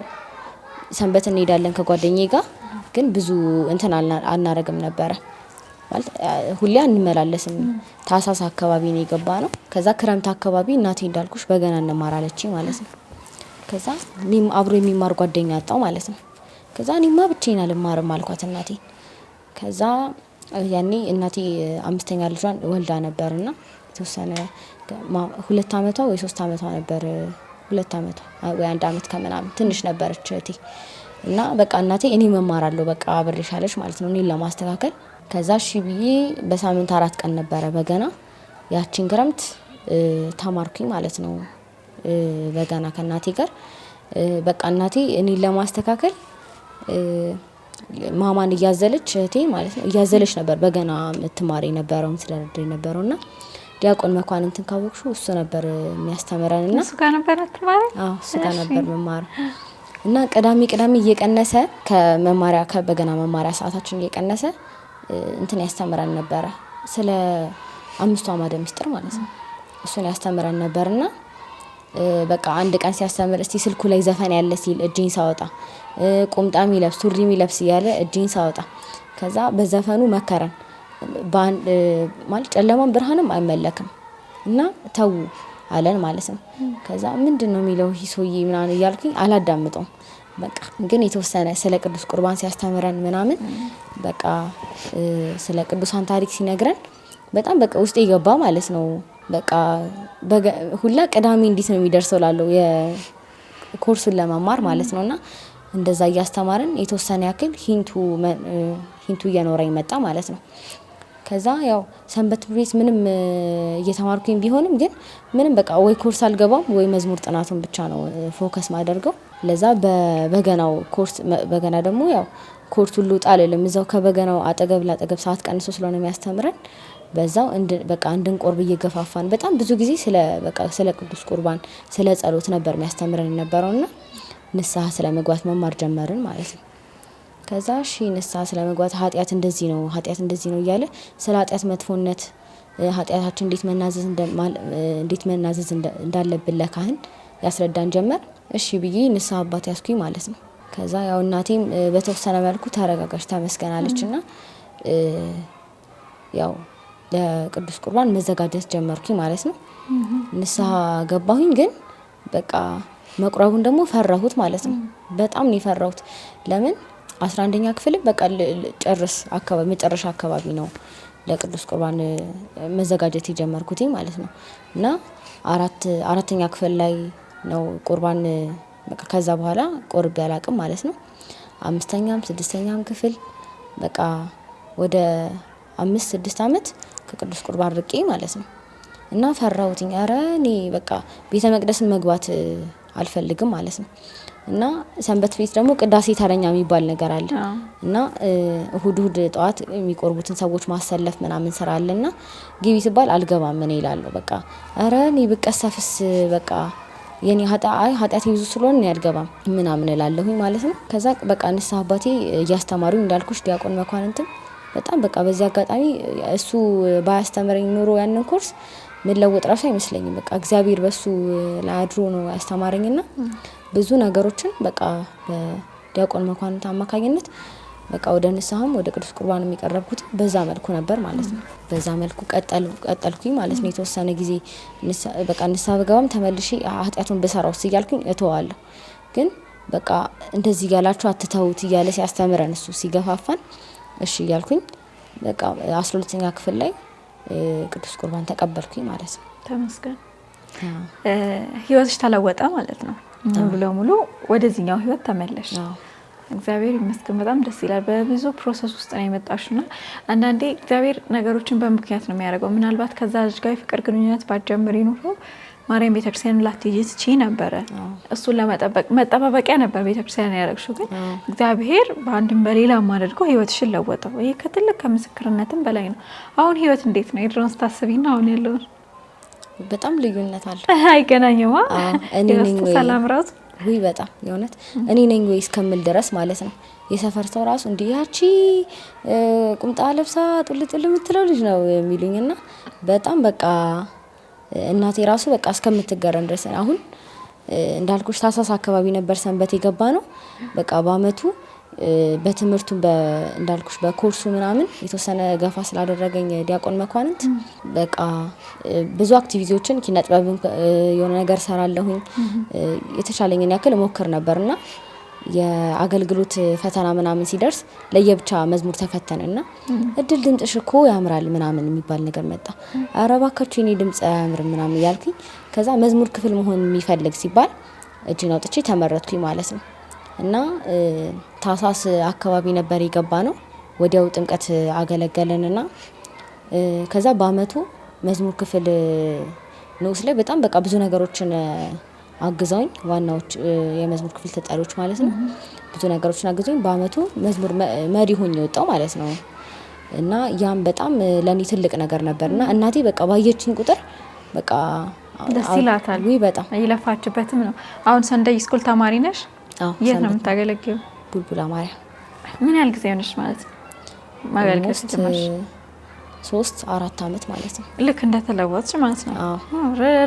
ሰንበት እንሄዳለን ከጓደኛዬ ጋር፣ ግን ብዙ እንትን አናረግም ነበረ ማለት ሁሌ አንመላለስም። ታሳስ አካባቢ ነው የገባነው። ከዛ ክረምት አካባቢ እናቴ እንዳልኩሽ በገና እንማራለችኝ ማለት ነው። ከዛ እኔም አብሮ የሚማር ጓደኛ አጣው ማለት ነው። ከዛ እኔማ ብቻዬን አልማርም አልኳት እናቴ። ከዛ ያኔ እናቴ 5ኛ ልጇን ወልዳ ነበርና የተወሰነ 2 አመቷ ወይ 3 አመቷ ነበር፣ 2 አመቷ ወይ 1 አመት ከምናምን ትንሽ ነበረች እህቴ። እና በቃ እናቴ እኔ መማራለሁ በቃ አብሬሻለች ማለት ነው እኔን ለማስተካከል። ከዛ እሺ ብዬ በሳምንት 4 ቀን ነበረ በገና። ያቺን ክረምት ተማርኩኝ ማለት ነው በገና ከእናቴ ጋር። በቃ እናቴ እኔን ለማስተካከል ማማን እያዘለች እህቴ ማለት ነው እያዘለች ነበር በገና ምትማር የነበረው ምትደረድር የነበረውና ዲያቆን መኳንንትን ካወቅሹ እሱ ነበር የሚያስተምረንና እሱ ጋር ነበር ተማሪ። አዎ እሱ ጋር ነበር መማር እና ቅዳሜ እየቀነሰ ከመማሪያ ከበገና መማሪያ ሰዓታችን እየቀነሰ እንትን ያስተምረን ነበረ ስለ አምስቱ አዕማደ ምስጢር ማለት ነው። እሱን ያስተምረን ነበርና በቃ አንድ ቀን ሲያስተምር እስቲ ስልኩ ላይ ዘፈን ያለ ሲል እጄን ሳወጣ ቁምጣ ሚለብስ ሱሪ ሚለብስ እያለ እጄን ሳወጣ ከዛ በዘፈኑ መከረን። ማለት ጨለማም ብርሃንም አይመለክም እና ተው አለን ማለት ነው። ከዛ ምንድነው የሚለው ሂሶዬ ምናምን እያልኩኝ አላዳምጠውም። በቃ ግን የተወሰነ ስለ ቅዱስ ቁርባን ሲያስተምረን ምናምን በቃ ስለ ቅዱሳን ታሪክ ሲነግረን በጣም በቃ ውስጤ ገባ ማለት ነው። በቃ ሁላ ቅዳሜ እንዴት ነው የሚደርሰው ላለው የኮርሱን ለመማር ማለት ነውና እንደዛ እያስተማረን የተወሰነ ያክል ሂንቱ እየኖረኝ መጣ ማለት ነው። ከዛ ያው ሰንበት ቤት ምንም እየተማርኩኝ ቢሆንም ግን ምንም በቃ ወይ ኮርስ አልገባም ወይ መዝሙር ጥናቱን ብቻ ነው ፎከስ ማደርገው። ለዛ በበገናው ኮርስ በገና ደግሞ ያው ኮርስ ሁሉ ጣልልም እዛው ከበገናው አጠገብ ላጠገብ ሰዓት ቀንሶ ስለሆነ የሚያስተምረን በዛው በቃ እንድንቆርብ እየገፋፋን በጣም ብዙ ጊዜ ስለ ቅዱስ ቁርባን ስለ ጸሎት ነበር የሚያስተምረን የነበረውና ንስሐ ስለ መግባት መማር ጀመርን ማለት ነው። ከዛ ንስሐ ስለ መግባት ኃጢአት እንደዚህ ነው እያለ ስለ ኃጢአት መጥፎነት ኃጢአታችን እንዴት መናዘዝ እንዳለብን ለካህን ያስረዳን ጀመር። እሺ ብዬ ንስሐ አባት ያስኩኝ ማለት ነው። ከዛ ያው እናቴም በተወሰነ መልኩ ተረጋጋሽ ተመስገናለችና ያው ለቅዱስ ቁርባን መዘጋጀት ጀመርኩኝ ማለት ነው። ንስሐ ገባሁኝ ግን በቃ መቁረቡን ደግሞ ፈራሁት ማለት ነው። በጣም ነው የፈራሁት። ለምን 11ኛ ክፍል በቃ ጨርስ አካባቢ መጨረሻ አካባቢ ነው ለቅዱስ ቁርባን መዘጋጀት የጀመርኩት ማለት ነው። እና አራተኛ ክፍል ላይ ነው ቁርባን በቃ ከዛ በኋላ ቆርቤ አላቅም ማለት ነው። 5ኛም 6ኛም ክፍል በቃ ወደ 5-6 አመት ከቅዱስ ቁርባን ርቄ ማለት ነው። እና ፈራሁትኝ ኧረ እኔ በቃ ቤተ መቅደስን መግባት አልፈልግም ማለት ነው። እና ሰንበት ቤት ደግሞ ቅዳሴ ተረኛ የሚባል ነገር አለ እና እሁድ ጠዋት የሚቆርቡትን ሰዎች ማሰለፍ ምናምን ስራ አለና ግቢ ሲባል አልገባም እኔ እላለሁ። በቃ ኧረ እኔ ብቀሰፍስ በቃ የኔ ኃጢአቴ ብዙ ስለሆነ እኔ አልገባም ምናምን እላለሁኝ ማለት ነው። ከዛ በቃ ንስሐ አባቴ እያስተማሩኝ እንዳልኩሽ ዲያቆን መኳንንትም በጣም በቃ በዚህ አጋጣሚ እሱ ባያስተምረኝ ኖሮ ያንን ኮርስ ምን ለውጥ ራሱ አይመስለኝም። በቃ እግዚአብሔር በሱ ላይ አድሮ ነው ያስተማረኝና ብዙ ነገሮችን በቃ በዲያቆን መኳንንት አማካኝነት በቃ ወደ ንስሐም ወደ ቅዱስ ቁርባን የሚቀርብኩት በዛ መልኩ ነበር ማለት ነው። በዛ መልኩ ቀጠልኩኝ ማለት ነው። የተወሰነ ጊዜ በቃ ንስሐ በገባም ተመልሼ ኃጢአቱን በሰራውስ እያልኩኝ እተዋለሁ። ግን በቃ እንደዚህ ያላችሁ አትተውት እያለ ሲያስተምረን እሱ ሲገፋፋን እሺ እያልኩኝ በቃ 12ኛ ክፍል ላይ ቅዱስ ቁርባን ተቀበልኩኝ ማለት ነው። ተመስገን። ህይወትሽ ተለወጠ ማለት ነው። ሙሉ ለሙሉ ወደዚህኛው ህይወት ተመለሽ። እግዚአብሔር ይመስገን። በጣም ደስ ይላል። በብዙ ፕሮሰስ ውስጥ ነው የመጣሽና አንዳንዴ እግዚአብሔር ነገሮችን በምክንያት ነው የሚያደርገው። ምናልባት ከዛ ልጅ ጋር የፍቅር ግንኙነት ባትጀምሪ ኖሮ ማርያም ቤተክርስቲያን ላትሄጂ ትችይ ነበረ። እሱን መጠባበቂያ ነበር ቤተክርስቲያን ያደረግሽው። ግን እግዚአብሔር በአንድም በሌላም አድርጎ ህይወትሽን ለወጠው። ይሄ ከትልቅ ከምስክርነትም በላይ ነው። አሁን ህይወት እንዴት ነው? የድሮውን ስታስቢና አሁን ያለው በጣም ልዩነት አለ። አይገናኝማ። እኔ ነኝ ሰላም ራሱ ወይ በጣም የሆነት እኔ ነኝ ወይ እስከምል ድረስ ማለት ነው። የሰፈር ሰው ራሱ እንዴ ያቺ ቁምጣ ለብሳ ጥልጥል የምትለው ልጅ ነው የሚሉኝና በጣም በቃ እናቴ ራሱ በቃ እስከምትገረም ድረስ አሁን እንዳልኩሽ ታሳስ አካባቢ ነበር ሰንበት የገባ ነው። በቃ በአመቱ በትምህርቱ እንዳልኩሽ በኮርሱ ምናምን የተወሰነ ገፋ ስላደረገኝ ዲያቆን መኳንንት በቃ ብዙ አክቲቪቲዎችን ኪነጥበብን የሆነ ነገር ሰራለሁኝ። የተቻለኝን ያክል ሞክር ነበርና የአገልግሎት ፈተና ምናምን ሲደርስ ለየብቻ መዝሙር ተፈተነና እድል ድምጽሽ እኮ ያምራል ምናምን የሚባል ነገር መጣ። ኧረ እባካችሁ የኔ ድምጽ አያምርም ምናምን ያልኩኝ። ከዛ መዝሙር ክፍል መሆን የሚፈልግ ሲባል እጄን አውጥቼ ተመረጥኩኝ ማለት ነው። እና ታሳስ አካባቢ ነበር የገባ ነው። ወዲያው ጥምቀት አገለገለንና ከዛ በአመቱ መዝሙር ክፍል ንዑስ ላይ በጣም በቃ ብዙ ነገሮችን አግዘውኝ ዋናዎች የመዝሙር ክፍል ተጠሪዎች ማለት ነው ብዙ ነገሮችን አግዘውኝ በአመቱ መዝሙር መሪ ሆኜ ወጣው ማለት ነው። እና ያም በጣም ለኔ ትልቅ ነገር ነበርና እናቴ በቃ ባየችኝ ቁጥር በቃ ደስ ይላታል። ወይ በጣም ይለፋችበትም ነው። አሁን ሰንደይ ስኩል ተማሪ ነሽ? አዎ። የት ነው የምታገለግዪው? ቡልቡላ ማርያም። ምን ያህል ጊዜ ሆነሽ ማለት ነው ማገልገል ጀመርሽ? 3-4 አመት ማለት ነው። ልክ እንደተለወጥሽ ማለት ነው።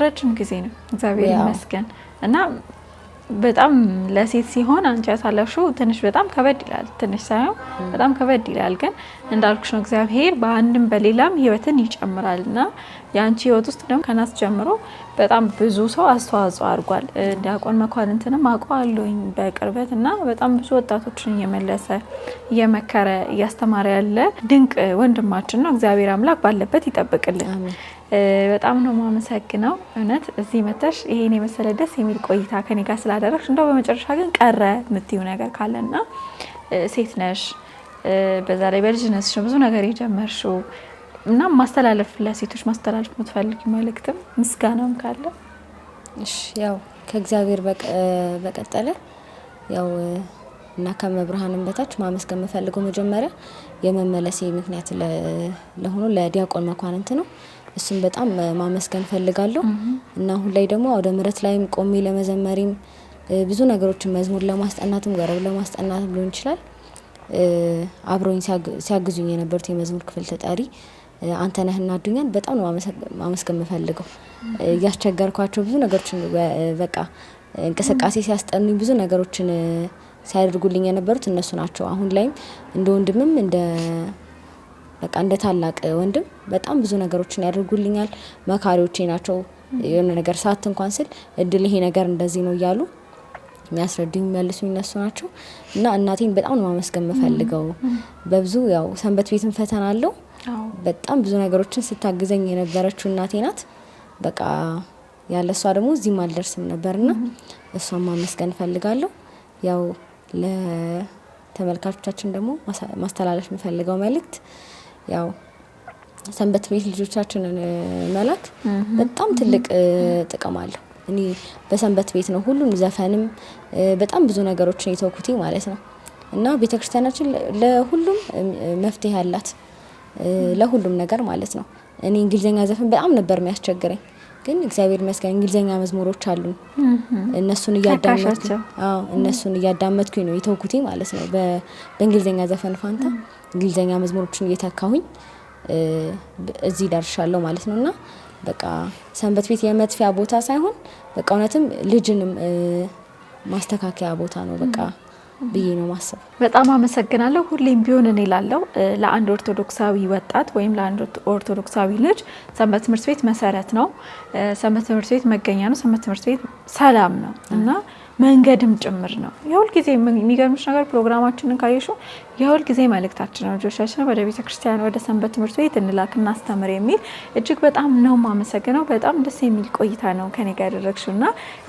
ረጅም ጊዜ ነው። እግዚአብሔር ይመስገን። እና በጣም ለሴት ሲሆን አንቺ ያሳለፍሽው ትንሽ በጣም ከበድ ይላል። ትንሽ ሳይሆን በጣም ከበድ ይላል። ግን እንዳልኩሽ ነው እግዚአብሔር በአንድም በሌላም ህይወትን ይጨምራልና ያንቺ ህይወት ውስጥ ደግሞ ከናስ ጀምሮ በጣም ብዙ ሰው አስተዋጽኦ አድርጓል። ዲያቆን መኳንንትንም አውቀዋለሁኝ በቅርበት እና በጣም ብዙ ወጣቶችን እየመለሰ እየመከረ እያስተማረ ያለ ድንቅ ወንድማችን ነው። እግዚአብሔር አምላክ ባለበት ይጠብቅልን። በጣም ነው የማመሰግነው። እውነት እዚህ መተሽ ይሄን የመሰለ ደስ የሚል ቆይታ ከኔ ጋር ስላደረግሽ እንደው በመጨረሻ ግን ቀረ የምትይው ነገር ካለና ሴት ነሽ፣ በዛ ላይ በልጅነትሽ ብዙ ነገር የጀመርሽው እና ማስተላለፍ ለሴቶች ማስተላለፍ የምትፈልጊ መልእክትም ምስጋናም ካለ? እሺ ያው ከእግዚአብሔር በቀጠለ ያው እና ከመብርሃንም በታች ማመስገን የምፈልገው መጀመሪያ የመመለሴ ምክንያት ለሆነው ለዲያቆን መኳንንት ነው። እሱም በጣም ማመስገን ፈልጋለሁ እና አሁን ላይ ደግሞ ወደ ምረት ላይም ቆሜ ለመዘመሪም ብዙ ነገሮችን መዝሙር ለማስጠናትም ገረብ ለማስጠናትም ሊሆን ይችላል አብሮኝ ሲያግዙኝ የነበሩት የመዝሙር ክፍል ተጠሪ አንተነህና አዱኛን በጣም ነው ማመስገን የምፈልገው። ያስቸገርኳቸው ብዙ ነገሮችን በቃ እንቅስቃሴ ሲያስጠኑኝ ብዙ ነገሮችን ሲያደርጉልኝ የነበሩት እነሱ ናቸው። አሁን ላይም እንደ ወንድምም እንደ ታላቅ ወንድም በጣም ብዙ ነገሮችን ያደርጉልኛል። መካሪዎቼ ናቸው። የሆነ ነገር ሳት እንኳን ስል እድል ይሄ ነገር እንደዚህ ነው እያሉ የሚያስረዱኝ የሚመልሱኝ እነሱ ናቸው እና እናቴን በጣም ነው ማመስገን የምፈልገው። በብዙ ያው ሰንበት ቤትም ፈተና አለው። በጣም ብዙ ነገሮችን ስታግዘኝ የነበረችው እናቴ ናት። በቃ ያለሷ ደግሞ እዚህም አልደርስም ነበርና እሷን ማመስገን እፈልጋለሁ። ያው ለተመልካቾቻችን ደግሞ ማስተላለፍ የምፈልገው መልእክት ያው ሰንበት ቤት ልጆቻችንን መላክ በጣም ትልቅ ጥቅም አለው። እኔ በሰንበት ቤት ነው ሁሉም ዘፈንም በጣም ብዙ ነገሮችን የተወኩት ማለት ነው እና ቤተክርስቲያናችን ለሁሉም መፍትሄ አላት ለሁሉም ነገር ማለት ነው። እኔ እንግሊዘኛ ዘፈን በጣም ነበር የሚያስቸግረኝ፣ ግን እግዚአብሔር ይመስገን እንግሊዘኛ መዝሙሮች አሉ። እነሱን እያዳመጥኩኝ ነው የተወኩት ማለት ነው። በእንግሊዘኛ ዘፈን ፋንታ እንግሊዘኛ መዝሙሮችን እየተካሁኝ እዚህ ደርሻለሁ ማለት ነውና በቃ ሰንበት ቤት የመጥፊያ ቦታ ሳይሆን በቃ እውነትም ልጅንም ማስተካከያ ቦታ ነው በቃ ብዬ ነው ማሰብ። በጣም አመሰግናለሁ። ሁሌም ቢሆን እኔ ላለው ለአንድ ኦርቶዶክሳዊ ወጣት ወይም ለአንድ ኦርቶዶክሳዊ ልጅ ሰንበት ትምህርት ቤት መሰረት ነው። ሰንበት ትምህርት ቤት መገኛ ነው። ሰንበት ትምህርት ቤት ሰላም ነው እና መንገድም ጭምር ነው። የሁል ጊዜ የሚገርምሽ ነገር ፕሮግራማችንን ካየሽው የሁል ጊዜ መልእክታችን ነው ልጆቻችንን ወደ ቤተክርስቲያን ወደ ሰንበት ትምህርት ቤት እንላክ እናስተምር የሚል እጅግ በጣም ነው ማመሰግነው። በጣም ደስ የሚል ቆይታ ነው ከኔ ጋር ያደረግሽውና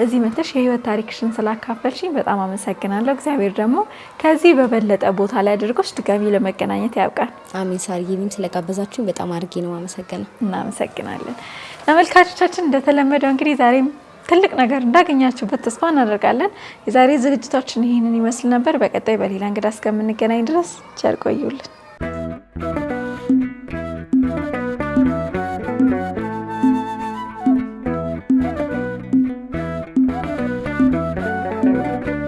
እዚህ መተሽ የህይወት ታሪክሽን ስላካፈልሽኝ በጣም አመሰግናለሁ። እግዚአብሔር ደግሞ ከዚህ በበለጠ ቦታ ላይ አድርጎሽ ድጋሚ ለመገናኘት ያብቃን። አሜን። ሳርዬም ስለጋበዛችሁኝ በጣም አድርጌ ነው ማመሰግነው። እናመሰግናለን። ተመልካቾቻችን እንደተለመደው እንግዲህ ዛሬም ትልቅ ነገር እንዳገኛችሁበት ተስፋ እናደርጋለን። የዛሬ ዝግጅታችን ይሄንን ይመስል ነበር። በቀጣይ በሌላ እንግዳ እስከምንገናኝ ድረስ ቸር ቆዩልን።